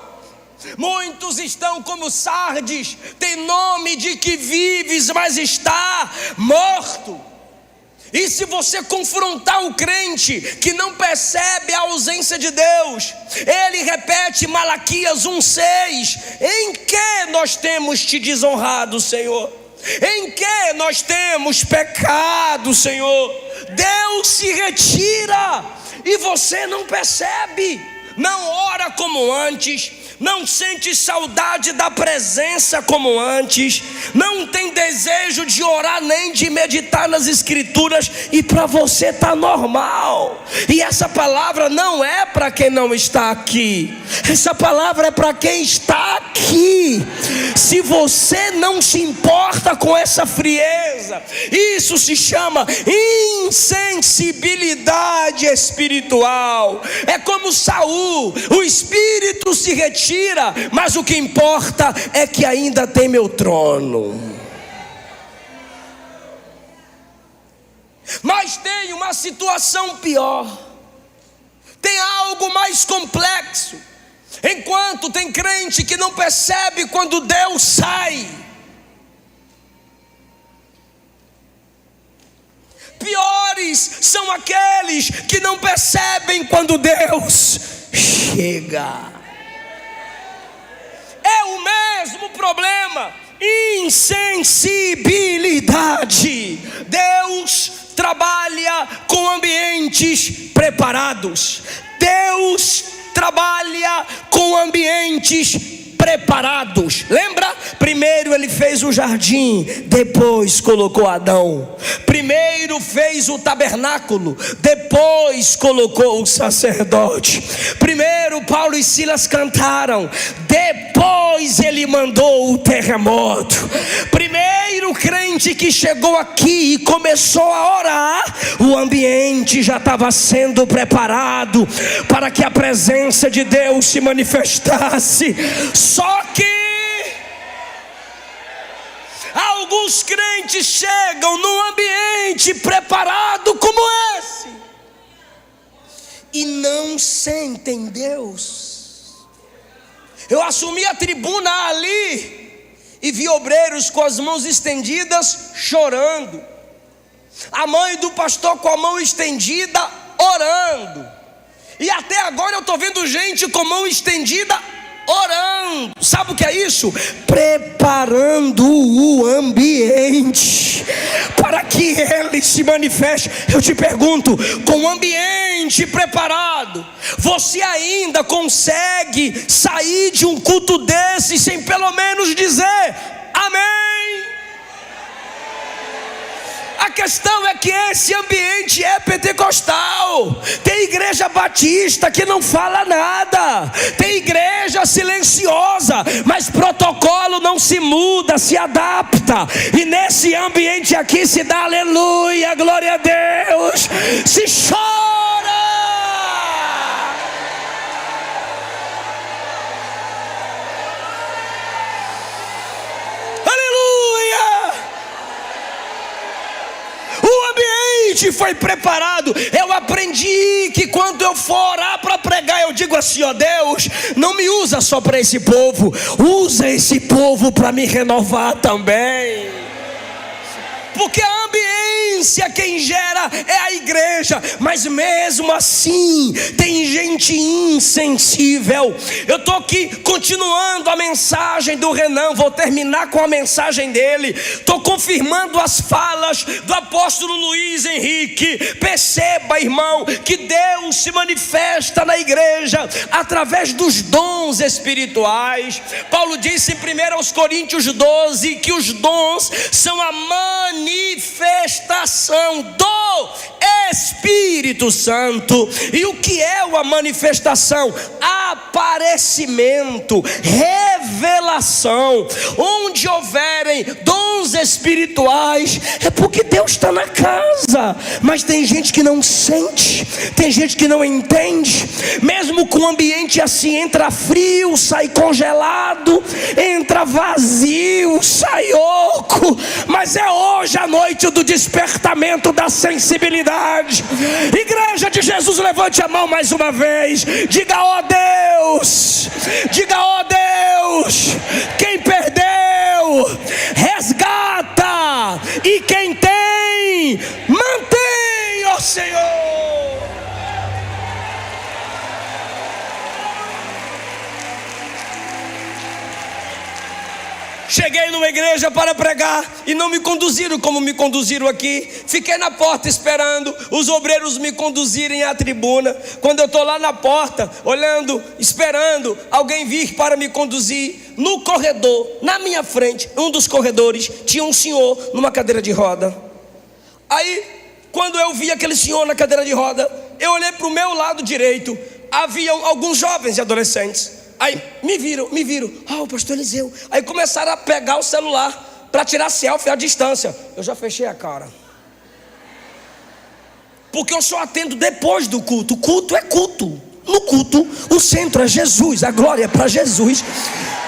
A: Muitos estão como Sardes, tem nome de que vives, mas está morto. E se você confrontar o crente que não percebe a ausência de Deus, ele repete Malaquias 1:6: em que nós temos te desonrado, Senhor? Em que nós temos pecado, Senhor? Deus se retira e você não percebe, não ora como antes, não sente saudade da presença como antes, não tem desejo de orar nem de meditar nas escrituras, e para você está normal. E essa palavra não é para quem não está aqui, essa palavra é para quem está aqui. Se você não se importa com essa frieza, isso se chama insensibilidade espiritual. É como Saul, o espírito se retira, mas o que importa é que ainda tem meu trono. Mas tem uma situação pior, tem algo mais complexo. Enquanto tem crente que não percebe quando Deus sai, piores são aqueles que não percebem quando Deus chega. É o mesmo problema, insensibilidade. Deus trabalha com ambientes preparados. Deus trabalha com ambientes preparados. Lembra? Primeiro ele fez o jardim, depois colocou Adão. Primeiro fez o tabernáculo, depois colocou o sacerdote. Primeiro Paulo e Silas cantaram, depois ele mandou o terremoto. Primeiro crente que chegou aqui e começou a orar, o ambiente já estava sendo preparado para que a presença de Deus se manifestasse. Só que alguns crentes chegam num ambiente preparado como esse e não sentem Deus. Eu assumi a tribuna ali e vi obreiros com as mãos estendidas chorando, a mãe do pastor com a mão estendida orando, e até agora eu estou vendo gente com mão estendida orando. Sabe o que é isso? Preparando o ambiente para que Ele se manifeste. Eu te pergunto, com o ambiente preparado, você ainda consegue sair de um culto desse sem pelo menos dizer amém? A questão é que esse ambiente é pentecostal. Tem igreja batista que não fala nada, tem igreja silenciosa, mas protocolo não se muda, se adapta. E nesse ambiente aqui se dá aleluia, glória a Deus, se chora. O ambiente foi preparado. Eu aprendi que quando eu for orar para pregar, eu digo assim: ó Deus, não me usa só para esse povo, usa esse povo para me renovar também. Porque a ambiência quem gera é a igreja, mas mesmo assim tem gente insensível. Eu estou aqui continuando a mensagem do Renan, vou terminar com a mensagem dele. Estou confirmando as falas do apóstolo Luiz Henrique. Perceba, irmão, que Deus se manifesta na igreja através dos dons espirituais. Paulo disse em 1 Coríntios 12 que os dons são a manifestação do Espírito Santo. E o que é uma manifestação? Aparecimento, revelação. Onde houverem dons espirituais, é porque Deus está na casa. Mas tem gente que não sente, tem gente que não entende. Mesmo com o ambiente assim, entra frio, sai congelado, entra vazio, sai oco. Mas é hoje a noite do despertamento da sensibilidade. Igreja de Jesus, levante a mão mais uma vez. Diga: ó Deus, diga: ó Deus, quem perdeu, resgata, e quem tem, mantém, ó Senhor. Cheguei numa igreja para pregar e não me conduziram como me conduziram aqui. Fiquei na porta esperando os obreiros me conduzirem à tribuna. Quando eu estou lá na porta, olhando, esperando alguém vir para me conduzir, no corredor, na minha frente, um dos corredores, tinha um senhor numa cadeira de roda. Aí, quando eu vi aquele senhor na cadeira de roda, eu olhei para o meu lado direito. Haviam alguns jovens e adolescentes. Aí me viram, o pastor Eliseu. Aí começaram a pegar o celular para tirar selfie à distância. Eu já fechei a cara, porque eu só atendo depois do culto. O culto é culto. No culto o centro é Jesus, a glória é para Jesus.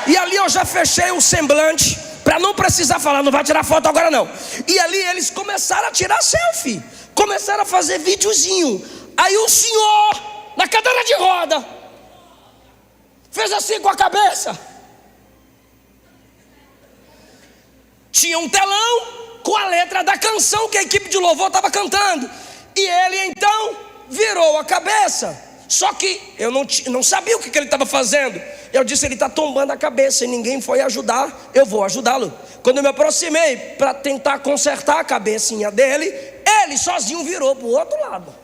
A: E ali eu já fechei o semblante para não precisar falar, não vai tirar foto agora não. E ali eles começaram a tirar selfie, começaram a fazer videozinho. Aí o senhor na cadeira de roda fez assim com a cabeça. Tinha um telão com a letra da canção que a equipe de louvor estava cantando. E ele então virou a cabeça. Só que eu não sabia o que ele estava fazendo. Eu disse: ele está tombando a cabeça e ninguém foi ajudar, eu vou ajudá-lo. Quando eu me aproximei para tentar consertar a cabecinha dele, ele sozinho virou para o outro lado.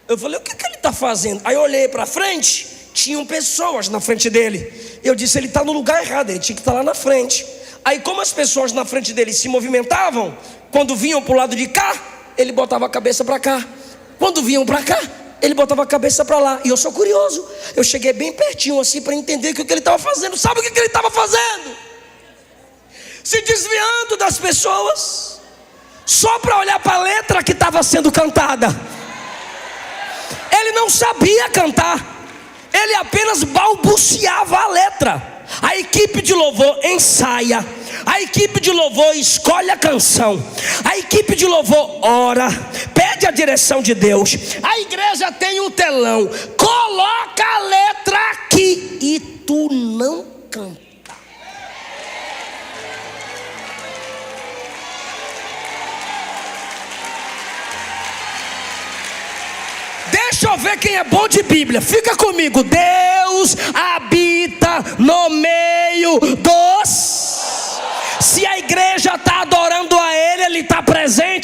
A: Eu falei: o que ele está fazendo? Aí eu olhei para frente, tinham pessoas na frente dele. Eu disse: ele está no lugar errado, ele tinha que estar lá na frente. Aí, como as pessoas na frente dele se movimentavam, quando vinham para o lado de cá, ele botava a cabeça para cá. Quando vinham para cá, ele botava a cabeça para lá. E eu sou curioso, eu cheguei bem pertinho assim para entender o que ele estava fazendo. Sabe o que ele estava fazendo? Se desviando das pessoas, só para olhar para a letra que estava sendo cantada. Ele não sabia cantar, ele apenas balbuciava a letra. A equipe de louvor ensaia, a equipe de louvor escolhe a canção, a equipe de louvor ora, pede a direção de Deus. A igreja tem um telão, coloca a letra aqui e tu não canta. Deixa eu ver quem é bom de Bíblia. Fica comigo. Deus habita no meio dos. Se a igreja está adorando a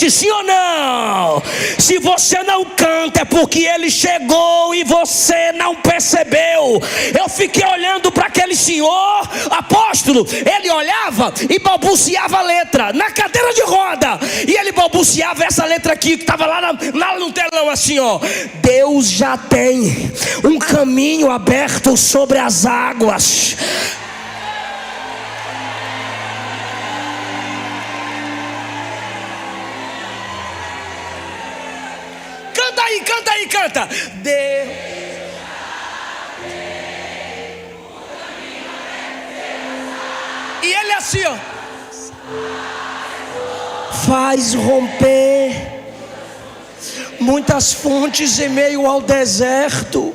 A: crente, sim ou não? Se você não canta é porque ele chegou e você não percebeu. Eu fiquei olhando para aquele senhor apóstolo, ele olhava e balbuciava a letra na cadeira de roda, e ele balbuciava essa letra aqui que estava lá no telão, assim, ó: Deus já tem um caminho aberto sobre as águas. Canta. Deus. E ele assim, ó: faz romper muitas fontes em meio ao deserto.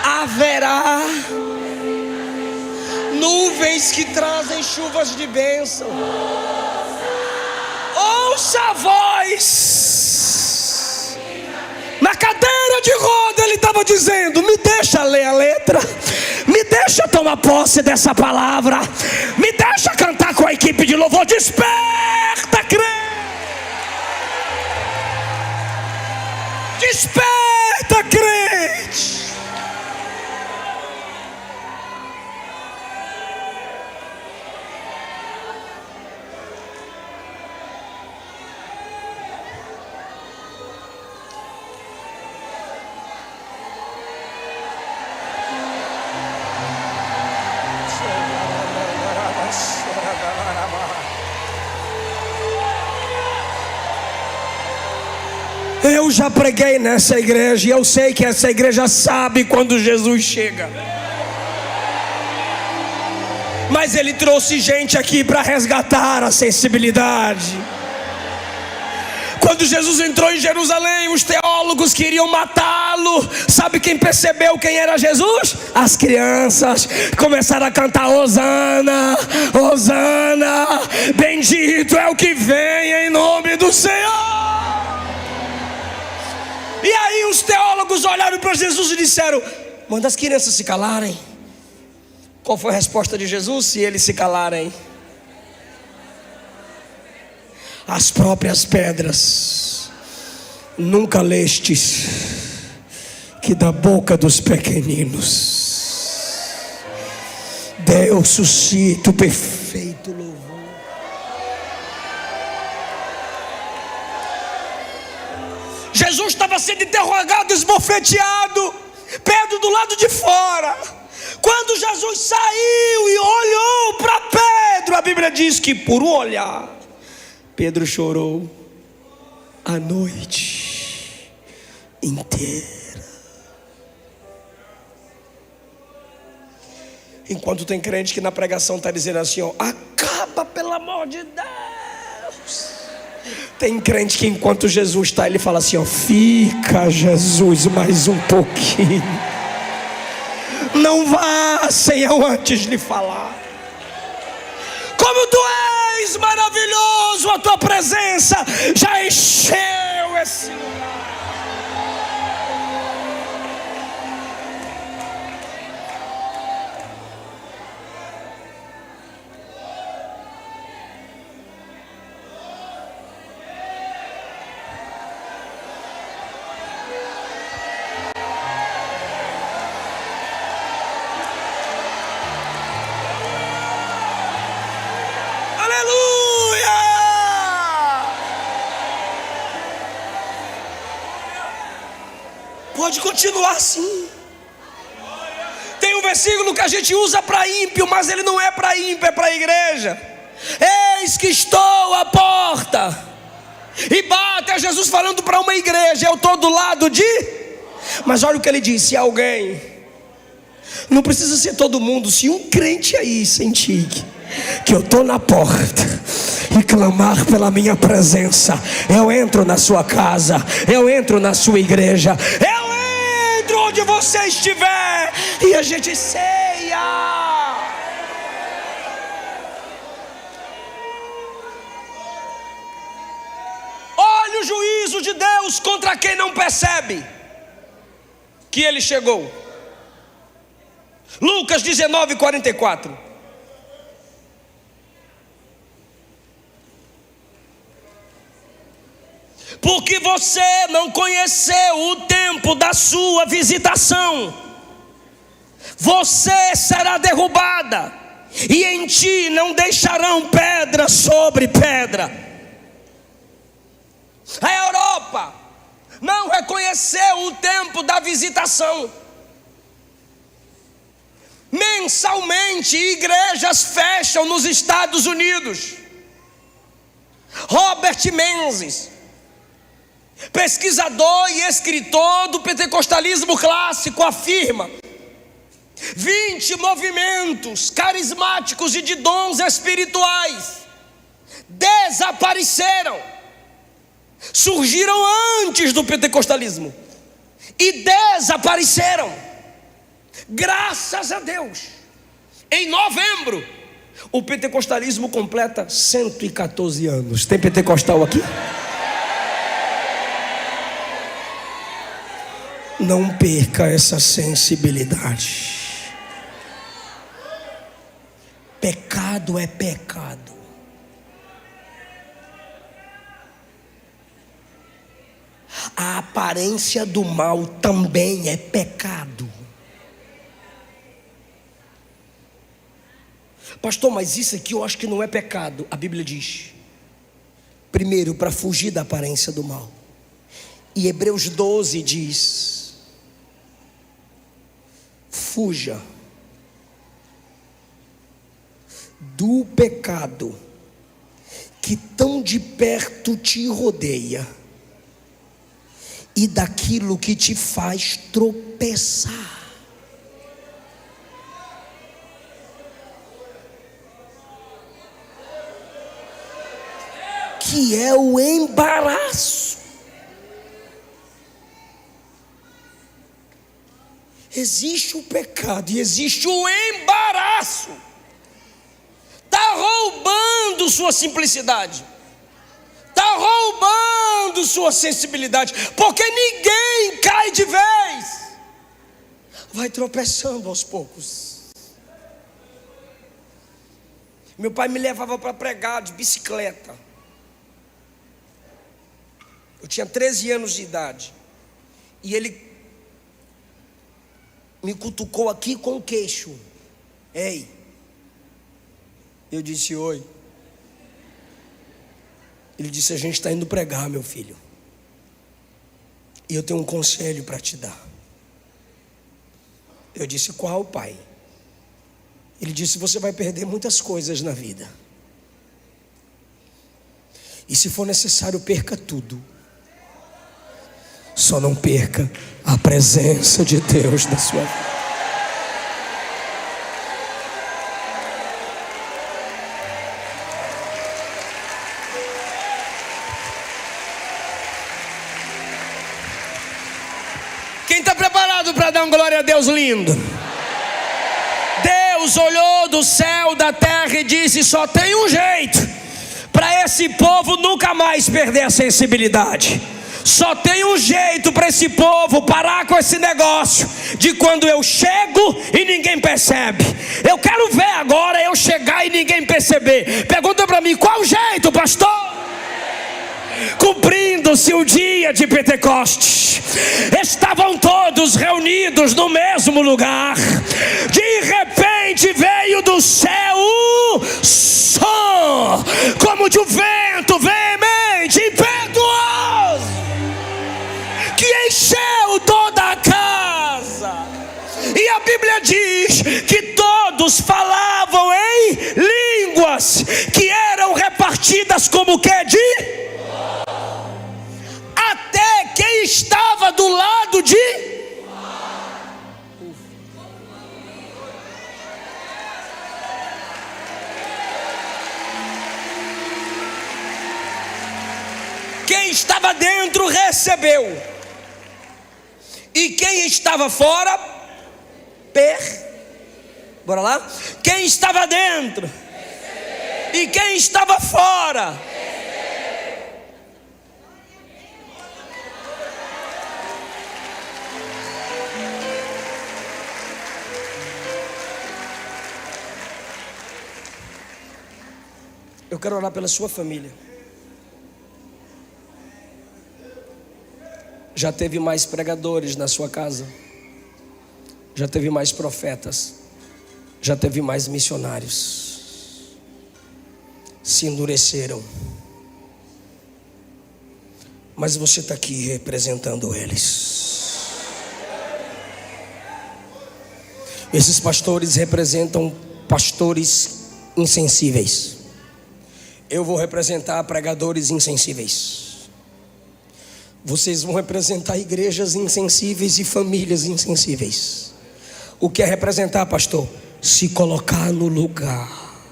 A: Haverá nuvens que trazem chuvas de bênção. Ouça a voz. Na cadeira de roda ele estava dizendo: me deixa ler a letra, me deixa tomar posse dessa palavra, me deixa cantar com a equipe de louvor. Desperta, crente! Desperta, crente! Eu já preguei nessa igreja e eu sei que essa igreja sabe quando Jesus chega. Mas ele trouxe gente aqui para resgatar a sensibilidade. Quando Jesus entrou em Jerusalém, os teólogos queriam matá-lo. Sabe quem percebeu quem era Jesus? As crianças começaram a cantar: Hosana, Hosana, bendito é o que vem em nome do Senhor. E aí os teólogos olharam para Jesus e disseram: manda as crianças se calarem. Qual foi a resposta de Jesus? Se eles se calarem, as próprias pedras. Nunca lestes que da boca dos pequeninos Deus suscita o perfeito louvor. Jesus estava sendo interrogado, esbofeteado, Pedro do lado de fora. Quando Jesus saiu e olhou para Pedro, a Bíblia diz que por um olhar Pedro chorou a noite inteira. Enquanto tem crente que na pregação está dizendo assim, ó: acaba, pelo amor de Deus. Tem crente que enquanto Jesus está, ele fala assim, ó: fica, Jesus, mais um pouquinho. Não vá sem eu antes lhe falar. Como tu és maravilhoso, a tua presença já encheu esse lugar. Pode continuar assim. Tem um versículo que a gente usa para ímpio, mas ele não é para ímpio, é para a igreja. Eis que estou à porta e bate. É Jesus falando para uma igreja. Eu estou do lado de... Mas olha o que ele disse: se alguém, não precisa ser todo mundo, se um crente aí sentir que eu estou na porta e clamar pela minha presença, eu entro na sua casa, eu entro na sua igreja, eu entro onde você estiver e a gente ceia. Olha o juízo de Deus contra quem não percebe que ele chegou. Lucas 19:44. porque você não conheceu o tempo da sua visitação. Você será derrubada, e em ti não deixarão pedra sobre pedra. A Europa não reconheceu o tempo da visitação. Mensalmente, igrejas fecham nos Estados Unidos. Robert Menzies, pesquisador e escritor do pentecostalismo clássico, afirma: 20 movimentos carismáticos e de dons espirituais desapareceram, surgiram antes do pentecostalismo e desapareceram. Graças a Deus, em novembro, o pentecostalismo completa 114 anos. Tem pentecostal aqui? Não perca essa sensibilidade. Pecado é pecado. A aparência do mal também é pecado. Pastor, mas isso aqui eu acho que não é pecado. A Bíblia diz: primeiro, para fugir da aparência do mal. E Hebreus 12 diz: fuja do pecado que tão de perto te rodeia e daquilo que te faz tropeçar. Que é o embaraço. Existe o pecado e existe o embaraço. Está roubando sua simplicidade, está roubando sua sensibilidade, porque ninguém cai de vez, vai tropeçando aos poucos. Meu pai me levava para pregar de bicicleta. Eu tinha 13 anos de idade, e ele me cutucou aqui com o queixo. Ei, eu disse: oi. Ele disse: a gente está indo pregar, meu filho, e eu tenho um conselho para te dar. Eu disse: qual, pai? Ele disse: você vai perder muitas coisas na vida, e se for necessário, perca tudo, só não perca a presença de Deus na sua vida. Quem está preparado para dar um glória a Deus lindo? Deus olhou do céu, da terra e disse: só tem um jeito para esse povo nunca mais perder a sensibilidade. Só tem um jeito para esse povo parar com esse negócio de quando eu chego e ninguém percebe. Eu quero ver agora eu chegar e ninguém perceber. Pergunta para mim: qual o jeito, pastor? Cumprindo-se o dia de Pentecostes, estavam todos reunidos no mesmo lugar. De repente veio do céu um som, como de um vento veemente, impetuoso, que encheu toda a casa. E a Bíblia diz que todos falavam em línguas que eram repartidas como que de... Até quem estava do lado de... Quem estava dentro recebeu, e quem estava fora bora lá? Quem estava dentro e quem estava fora. Eu quero orar pela sua família. Já teve mais pregadores na sua casa, já teve mais profetas, já teve mais missionários. Se endureceram, mas você está aqui representando eles. Esses pastores representam pastores insensíveis. Eu vou representar pregadores insensíveis. Vocês vão representar igrejas insensíveis e famílias insensíveis. O que é representar, pastor? Se colocar no lugar.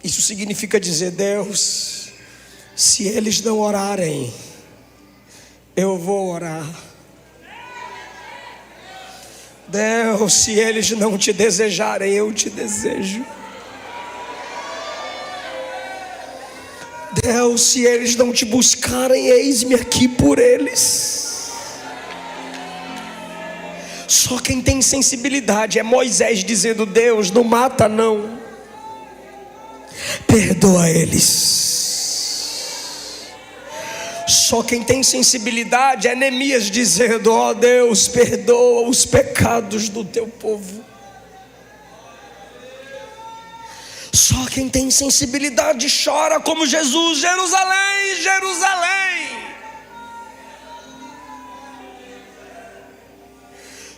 A: Isso significa dizer: Deus, se eles não orarem, eu vou orar. Deus, se eles não te desejarem, eu te desejo. Deus, se eles não te buscarem, eis-me aqui por eles. Só quem tem sensibilidade é Moisés dizendo: Deus, não mata não, perdoa eles. Só quem tem sensibilidade é Neemias dizendo: ó Deus, perdoa os pecados do teu povo. Só quem tem sensibilidade chora como Jesus: Jerusalém, Jerusalém.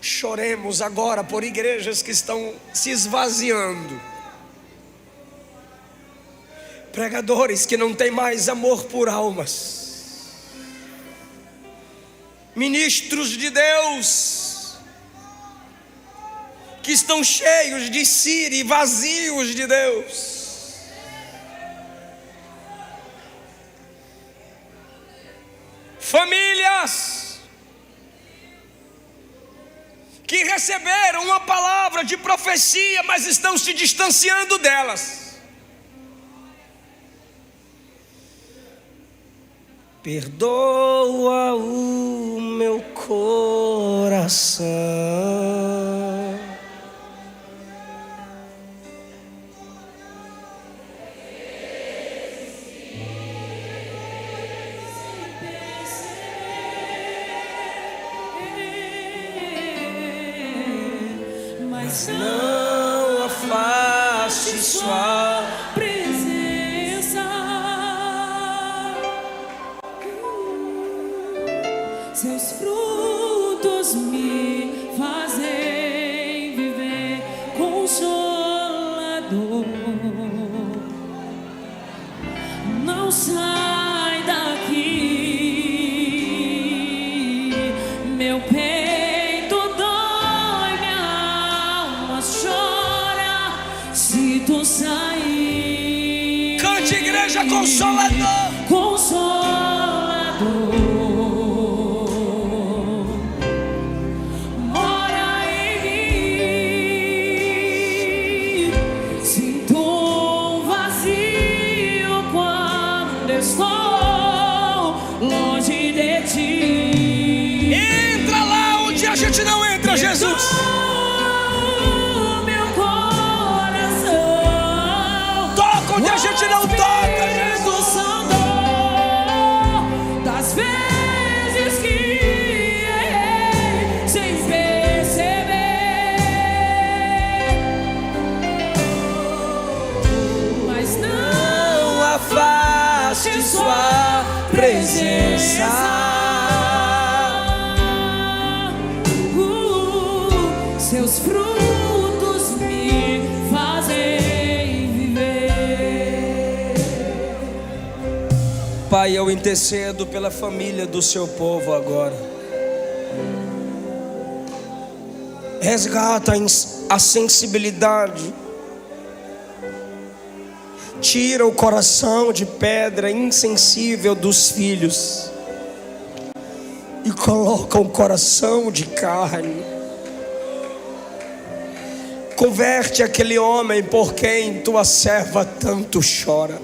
A: Choremos agora por igrejas que estão se esvaziando, pregadores que não têm mais amor por almas, ministros de Deus que estão cheios de si e vazios de Deus. Famílias que receberam uma palavra de profecia, mas estão se distanciando delas. Perdoa o meu coração. Mas não afaste sua presença. Seus frutos me fazem viver consolador. Não sai daqui, meu peito dói, minha alma chora se tu sair. Cante, igreja, consolador. Consolador. Jesus, meu coração toca onde a gente não toca, Jesus. Das vezes que errei sem perceber, mas não afaste sua presença. Seus frutos me fazem viver. Pai, eu intercedo pela família do seu povo agora. Resgata a sensibilidade. Tira o coração de pedra insensível dos filhos e coloca um coração de carne. Converte aquele homem por quem tua serva tanto chora.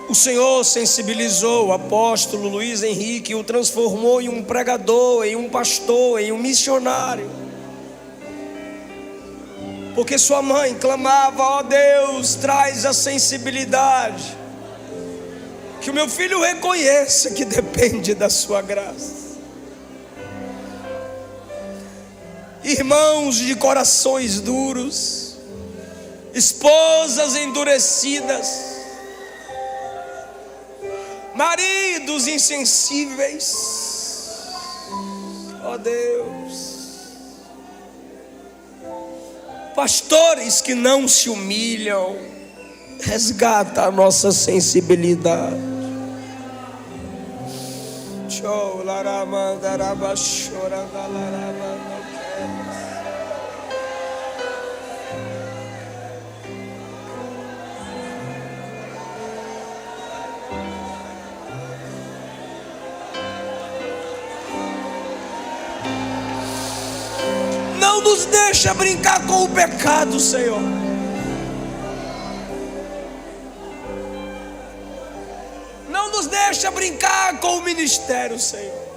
A: O Senhor sensibilizou o apóstolo Luiz Henrique e o transformou em um pregador, em um pastor, em um missionário. Porque sua mãe clamava: ó Deus, traz a sensibilidade, que o meu filho reconheça que depende da sua graça. Irmãos de corações duros, esposas endurecidas, maridos insensíveis, ó Deus, pastores que não se humilham, resgata a nossa sensibilidade. Não nos deixa brincar com o pecado, Senhor. Não nos deixa brincar com o ministério, Senhor.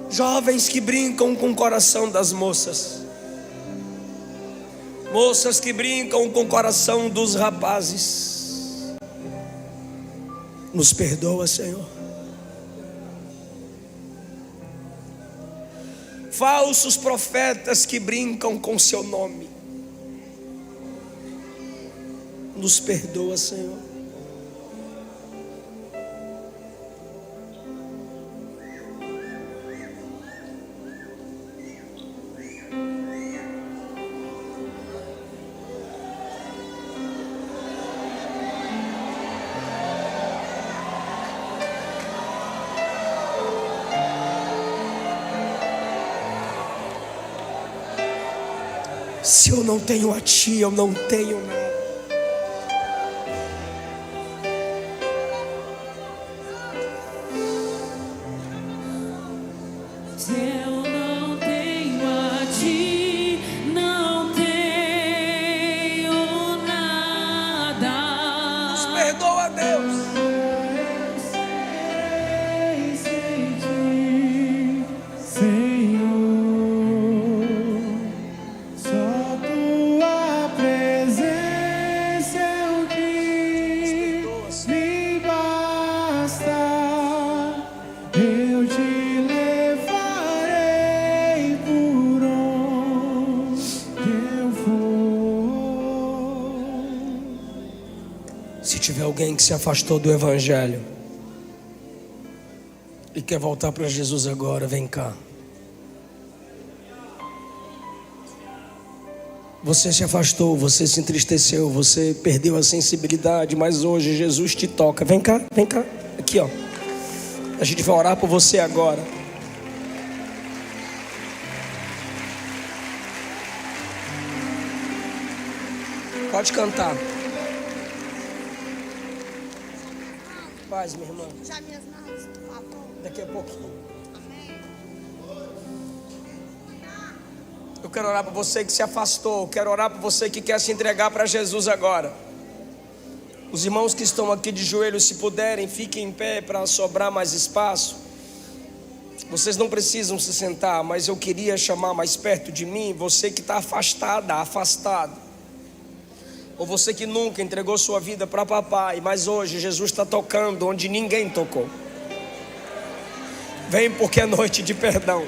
A: Jovens que brincam com o coração das moças, moças que brincam com o coração dos rapazes, nos perdoa, Senhor. Falsos profetas que brincam com seu nome, nos perdoa, Senhor. Se eu não tenho a Ti, eu não tenho nada.
B: Se eu não tenho a Ti, não tenho nada.
A: Nos perdoa, Deus. Se tiver alguém que se afastou do Evangelho e quer voltar para Jesus agora, vem cá. Você se afastou, você se entristeceu, você perdeu a sensibilidade, mas hoje Jesus te toca. Vem cá, aqui ó. A gente vai orar por você agora. Pode cantar. Paz, minha irmã.
C: Já minhas mãos, por favor.
A: Daqui a pouquinho.
C: Amém.
A: Eu quero orar por você que se afastou. Eu quero orar por você que quer se entregar para Jesus agora. Os irmãos que estão aqui de joelhos, se puderem, fiquem em pé para sobrar mais espaço. Vocês não precisam se sentar, mas eu queria chamar mais perto de mim você que está afastado. Ou você que nunca entregou sua vida para papai, mas hoje Jesus está tocando onde ninguém tocou. Vem porque é noite de perdão.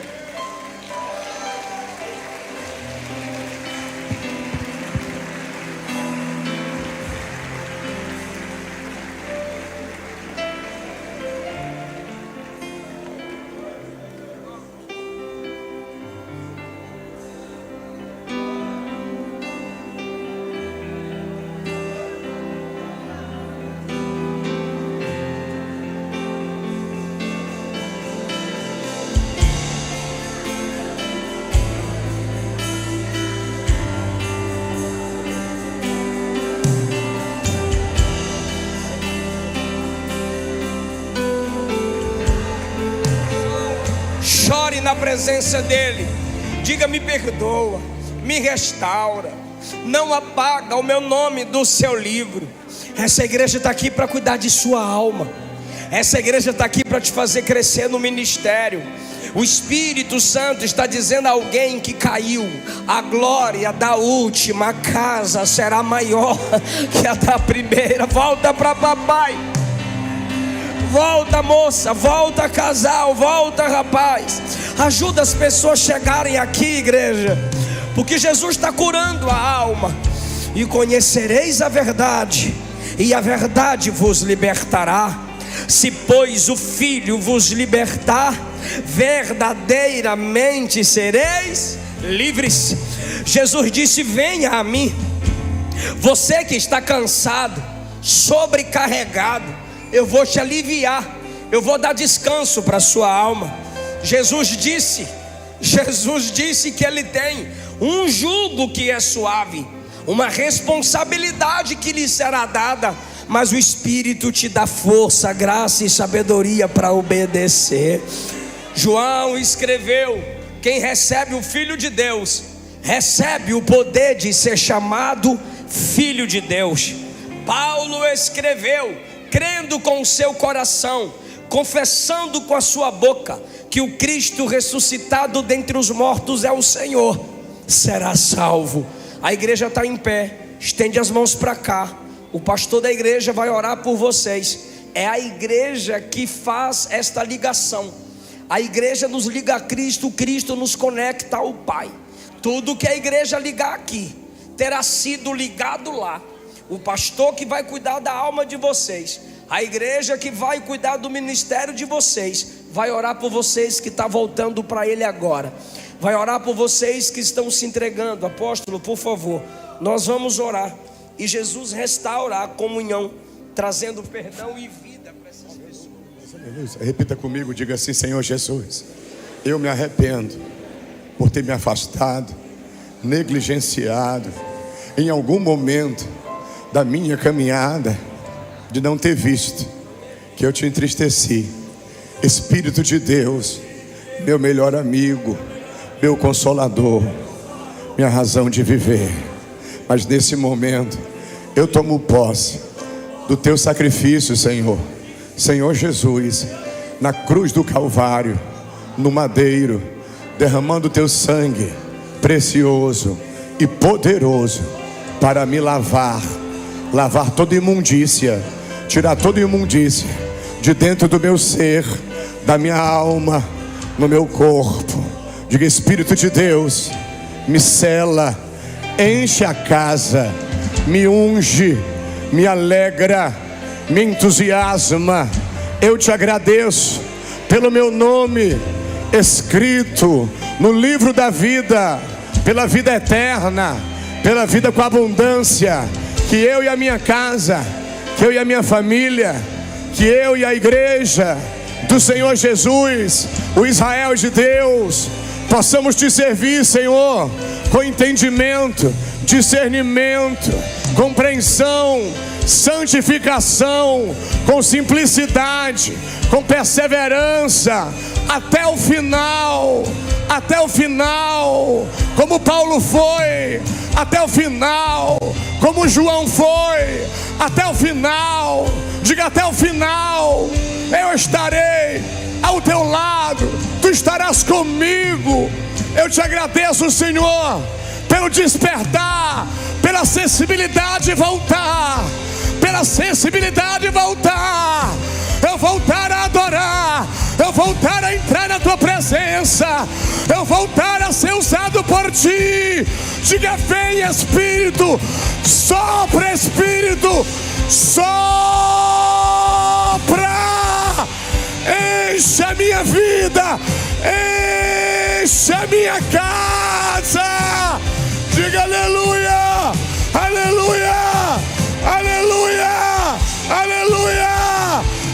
A: Chore na presença dele. Diga: me perdoa, me restaura, não apaga o meu nome do seu livro. Essa igreja está aqui para cuidar de sua alma. Essa igreja está aqui para te fazer crescer no ministério. O Espírito Santo está dizendo a alguém que caiu: a glória da última casa será maior que a da primeira. Volta para papai. Volta, moça, volta, casal, volta, rapaz. Ajuda as pessoas a chegarem aqui, igreja, porque Jesus está curando a alma. E conhecereis a verdade, e a verdade vos libertará. Se pois o Filho vos libertar, verdadeiramente sereis livres. Jesus disse: venha a mim, você que está cansado, sobrecarregado, eu vou te aliviar, eu vou dar descanso para a sua alma. Jesus disse que Ele tem um jugo que é suave, uma responsabilidade que lhe será dada, mas o Espírito te dá força, graça e sabedoria para obedecer. João escreveu: quem recebe o Filho de Deus, recebe o poder de ser chamado Filho de Deus. Paulo escreveu: crendo com o seu coração, confessando com a sua boca que o Cristo ressuscitado dentre os mortos é o Senhor, será salvo. A igreja está em pé, estende as mãos para cá. O pastor da igreja vai orar por vocês. É a igreja que faz esta ligação. A igreja nos liga a Cristo, o Cristo nos conecta ao Pai. Tudo que a igreja ligar aqui terá sido ligado lá. O pastor que vai cuidar da alma de vocês, a igreja que vai cuidar do ministério de vocês, vai orar por vocês que está voltando para Ele agora. Vai orar por vocês que estão se entregando. Apóstolo, por favor, nós vamos orar. E Jesus restaura a comunhão, trazendo perdão e vida para essas pessoas.
D: Repita comigo, diga assim: Senhor Jesus, eu me arrependo por ter me afastado, negligenciado em algum momento da minha caminhada, de não ter visto que eu te entristeci. Espírito de Deus, meu melhor amigo, meu consolador, minha razão de viver. Mas nesse momento eu tomo posse do teu sacrifício, Senhor. Senhor Jesus, na cruz do Calvário, no madeiro, derramando o teu sangue precioso e poderoso para me lavar toda imundícia, tirar toda imundícia de dentro do meu ser, da minha alma, no meu corpo. Diga: Espírito de Deus, me sela, enche a casa, me unge, me alegra, me entusiasma. Eu te agradeço pelo meu nome escrito no livro da vida, pela vida eterna, pela vida com abundância, que eu e a minha casa, que eu e a minha família, que eu e a igreja do Senhor Jesus, o Israel de Deus, possamos te servir, Senhor, com entendimento, discernimento, compreensão, santificação, com simplicidade, com perseverança, até o final, como Paulo foi, até o final, como João foi, até o final. Diga: até o final eu estarei ao teu lado, tu estarás comigo. Eu te agradeço, Senhor, pelo despertar, pela sensibilidade voltar, eu voltar a adorar, eu voltar a entrar na tua presença, eu voltar a ser usado por ti. Diga: vem Espírito, sopra Espírito, sopra, enche a minha vida, enche a minha casa. Diga: aleluia, aleluia, aleluia, aleluia,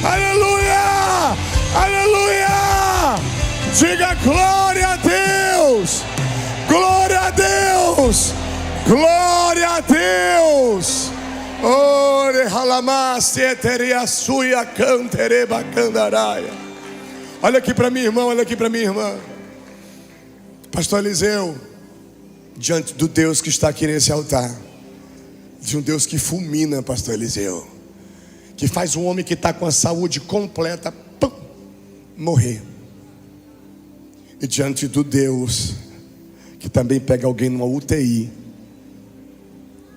D: aleluia, aleluia. Diga: glória a Deus, glória a Deus, glória a Deus. Ore halamaste eteria suia cantereba candaraia. Olha aqui para mim, irmão, olha aqui para minha irmã. Pastor Eliseu, diante do Deus que está aqui nesse altar, de um Deus que fulmina, Pastor Eliseu, que faz um homem que está com a saúde completa, pum, morrer. E diante do Deus que também pega alguém numa UTI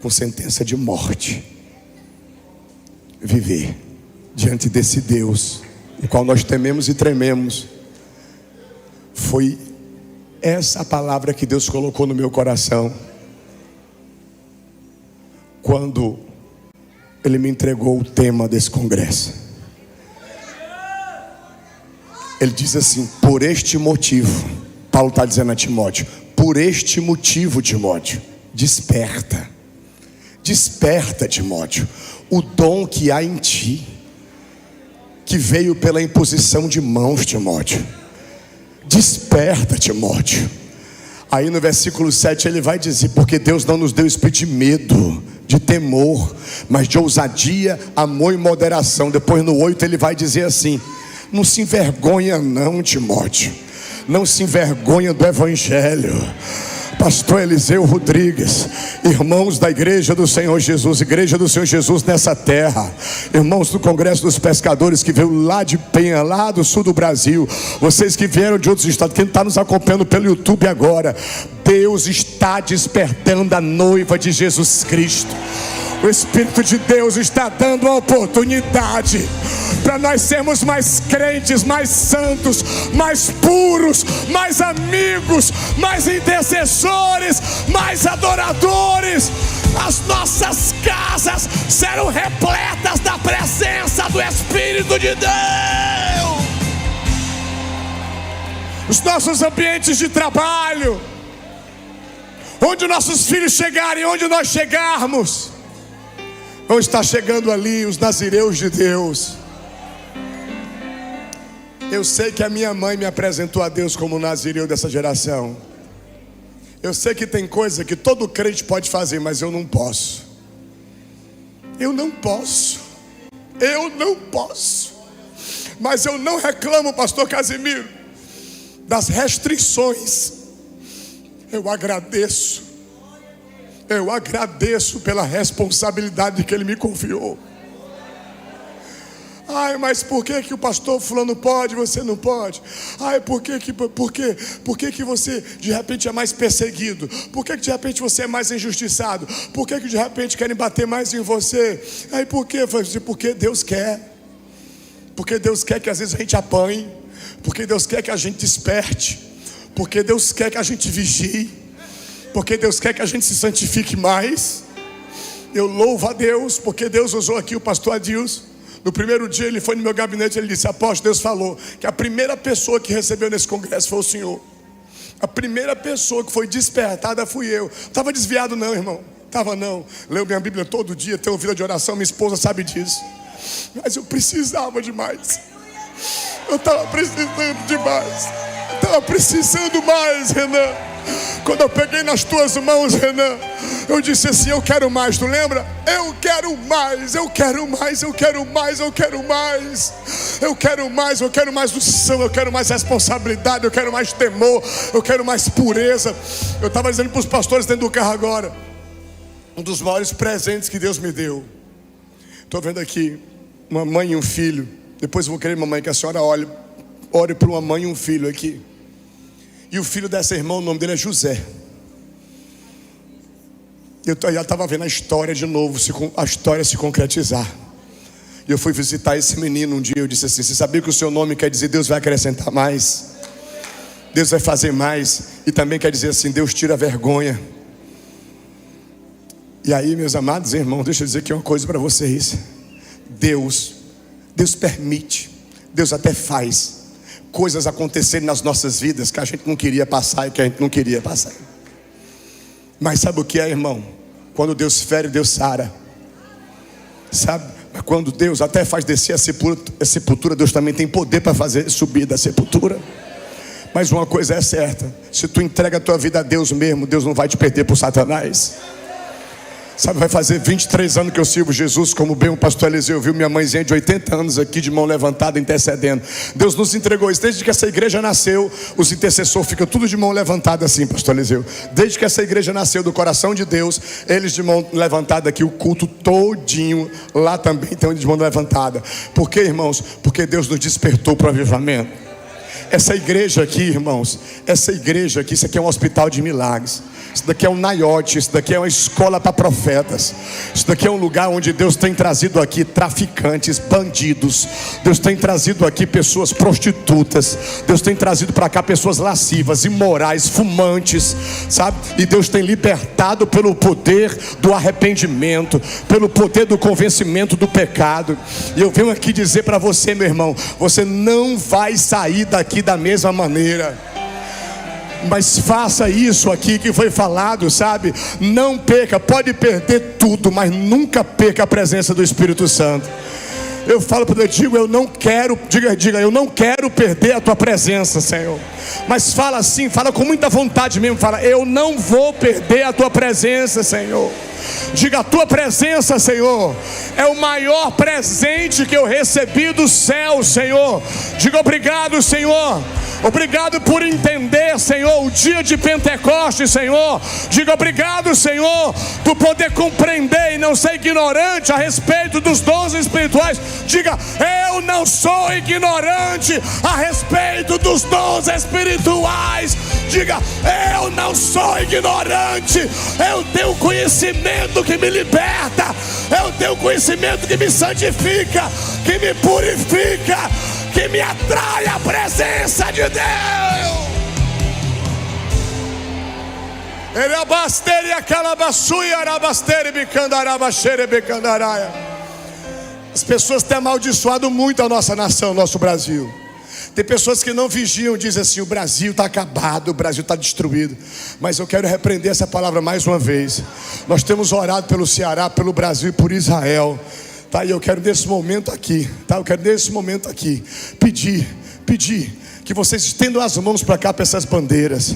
D: com sentença de morte, viver diante desse Deus, o qual nós tememos e trememos. Foi essa a palavra que Deus colocou no meu coração quando Ele me entregou o tema desse congresso. Ele diz assim: por este motivo, Paulo está dizendo a Timóteo, por este motivo, Timóteo, desperta, Timóteo, o dom que há em ti, que veio pela imposição de mãos, Timóteo. Desperta, Timóteo. Aí no versículo 7 ele vai dizer: porque Deus não nos deu espírito de medo, de temor, mas de ousadia, amor e moderação. Depois no 8 ele vai dizer assim: não se envergonha não, Timóteo, não se envergonha do evangelho. Pastor Eliseu Rodrigues, irmãos da igreja do Senhor Jesus, igreja do Senhor Jesus nessa terra, irmãos do Congresso dos Pescadores que veio lá de Penha, lá do sul do Brasil, vocês que vieram de outros estados, quem está nos acompanhando pelo YouTube agora, Deus está despertando a noiva de Jesus Cristo. O Espírito de Deus está dando a oportunidade para nós sermos mais crentes, mais santos, mais puros, mais amigos, mais intercessores, mais adoradores. As nossas casas serão repletas da presença do Espírito de Deus. Os nossos ambientes de trabalho, onde nossos filhos chegarem, onde nós chegarmos, vão estar chegando ali os nazireus de Deus. Eu sei que a minha mãe me apresentou a Deus como nazireu dessa geração. Eu sei que tem coisa que todo crente pode fazer, mas eu não posso. Eu não posso. Mas eu não reclamo, pastor Casimiro, das restrições. Eu agradeço pela responsabilidade que Ele me confiou. Ai, mas por que o pastor fulano pode e você não pode? Ai, por que você de repente é mais perseguido? Por que de repente você é mais injustiçado? Por que de repente querem bater mais em você? Ai, por quê? Porque Deus quer. Porque Deus quer que às vezes a gente apanhe. Porque Deus quer que a gente desperte. Porque Deus quer que a gente vigie. Porque Deus quer que a gente se santifique mais. Eu louvo a Deus, porque Deus usou aqui o pastor Adilson. No primeiro dia ele foi no meu gabinete, ele disse: apóstolo, Deus falou que a primeira pessoa que recebeu nesse congresso foi o senhor. A primeira pessoa que foi despertada fui eu. Estava desviado não, irmão, estava não. Leio minha Bíblia todo dia, tenho vida de oração, minha esposa sabe disso. Mas eu precisava demais. Eu estava precisando demais. Estava precisando mais, Renan. Quando eu peguei nas tuas mãos, Renan, eu disse assim: eu quero mais, tu lembra? Eu quero mais, eu quero mais, eu quero mais, eu quero mais. Eu quero mais, eu quero mais unção, eu quero mais responsabilidade, eu quero mais temor, eu quero mais pureza. Eu estava dizendo para os pastores dentro do carro agora, um dos maiores presentes que Deus me deu. Estou vendo aqui uma mãe e um filho. Depois eu vou querer, mamãe, que a senhora ore para uma mãe e um filho aqui. E o filho dessa irmã, o nome dele é José. Eu já estava vendo a história de novo, a história se concretizar. E eu fui visitar esse menino um dia. Eu disse assim: você sabia que o seu nome quer dizer Deus vai acrescentar mais? Deus vai fazer mais. E também quer dizer assim: Deus tira a vergonha. E aí, meus amados irmãos, deixa eu dizer aqui uma coisa para vocês. Deus permite, Deus até faz coisas acontecerem nas nossas vidas que a gente não queria passar e que a gente não queria passar. Mas sabe o que é, irmão? Quando Deus fere, Deus sara. Sabe? Mas quando Deus até faz descer a sepultura, Deus também tem poder para fazer subir da sepultura. Mas uma coisa é certa: se tu entrega a tua vida a Deus mesmo, Deus não vai te perder por Satanás. Sabe, vai fazer 23 anos que eu sirvo Jesus, como bem o pastor Eliseu viu minha mãezinha de 80 anos aqui de mão levantada intercedendo. Deus nos entregou isso. Desde que essa igreja nasceu, os intercessores ficam tudo de mão levantada assim, pastor Eliseu. Desde que essa igreja nasceu do coração de Deus, eles de mão levantada aqui, o culto todinho, lá também tem de mão levantada. Por quê, irmãos? Porque Deus nos despertou para o avivamento. Essa igreja aqui, irmãos, essa igreja aqui, isso aqui é um hospital de milagres. Isso daqui é um naiote, isso daqui é uma escola para profetas. Isso daqui é um lugar onde Deus tem trazido aqui traficantes, bandidos. Deus tem trazido aqui pessoas prostitutas. Deus tem trazido para cá pessoas lascivas, imorais, fumantes, sabe? E Deus tem libertado pelo poder do arrependimento, pelo poder do convencimento do pecado. E eu venho aqui dizer para você, meu irmão, você não vai sair daqui da mesma maneira. Mas faça isso aqui que foi falado, sabe? Não perca, pode perder tudo, mas nunca perca a presença do Espírito Santo. Eu falo para Deus, eu não quero, diga, eu não quero perder a tua presença, Senhor. Mas fala assim, fala com muita vontade mesmo, fala, eu não vou perder a tua presença, Senhor. Diga, a tua presença, Senhor, é o maior presente que eu recebi do céu, Senhor. Diga obrigado, Senhor. Obrigado por entender, Senhor, o dia de Pentecostes, Senhor. Diga obrigado, Senhor, por poder compreender e não ser ignorante a respeito dos dons espirituais. Diga, eu não sou ignorante a respeito dos dons espirituais. Diga, eu não sou ignorante. Eu tenho conhecimento que me liberta. Eu tenho conhecimento que me santifica, que me purifica, que me atrai a presença de Deus. As pessoas têm amaldiçoado muito a nossa nação, nosso Brasil. Tem pessoas que não vigiam, dizem assim, o Brasil está acabado, o Brasil está destruído. Mas eu quero repreender essa palavra mais uma vez. Nós temos orado pelo Ceará, pelo Brasil e por Israel. Tá, e eu quero nesse momento aqui, tá? Eu quero nesse momento aqui pedir que vocês estendam as mãos para cá, para essas bandeiras.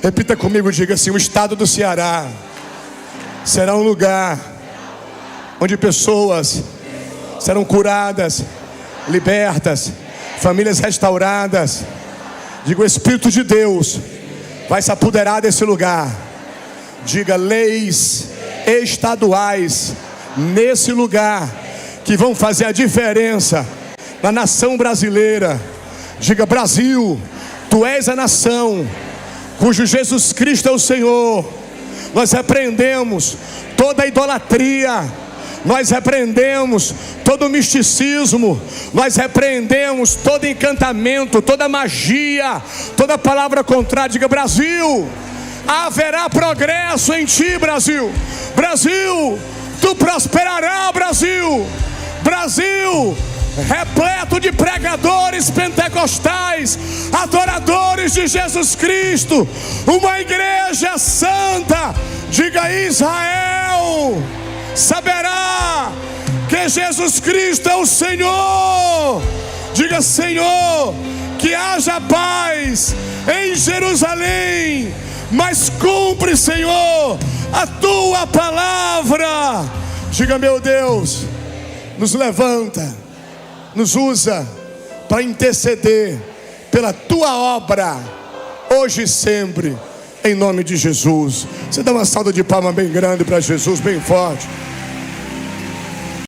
D: Repita comigo, diga assim: o estado do Ceará será um lugar onde pessoas serão curadas, libertas, famílias restauradas. Diga, o Espírito de Deus vai se apoderar desse lugar. Diga, leis estaduais nesse lugar que vão fazer a diferença na nação brasileira. Diga, Brasil, tu és a nação cujo Jesus Cristo é o Senhor. Nós repreendemos toda a idolatria, nós repreendemos todo o misticismo, nós repreendemos todo encantamento, toda magia, toda palavra contrária. Diga, Brasil, haverá progresso em ti, Brasil. Brasil, tu prosperará, Brasil. Brasil, repleto de pregadores pentecostais, adoradores de Jesus Cristo, uma igreja santa. Diga, Israel saberá que Jesus Cristo é o Senhor. Diga, Senhor, que haja paz em Jerusalém, mas cumpre, Senhor, a tua palavra. Diga, meu Deus, nos levanta, nos usa para interceder pela tua obra, hoje e sempre, em nome de Jesus. Você dá uma salva de palmas bem grande para Jesus, bem forte.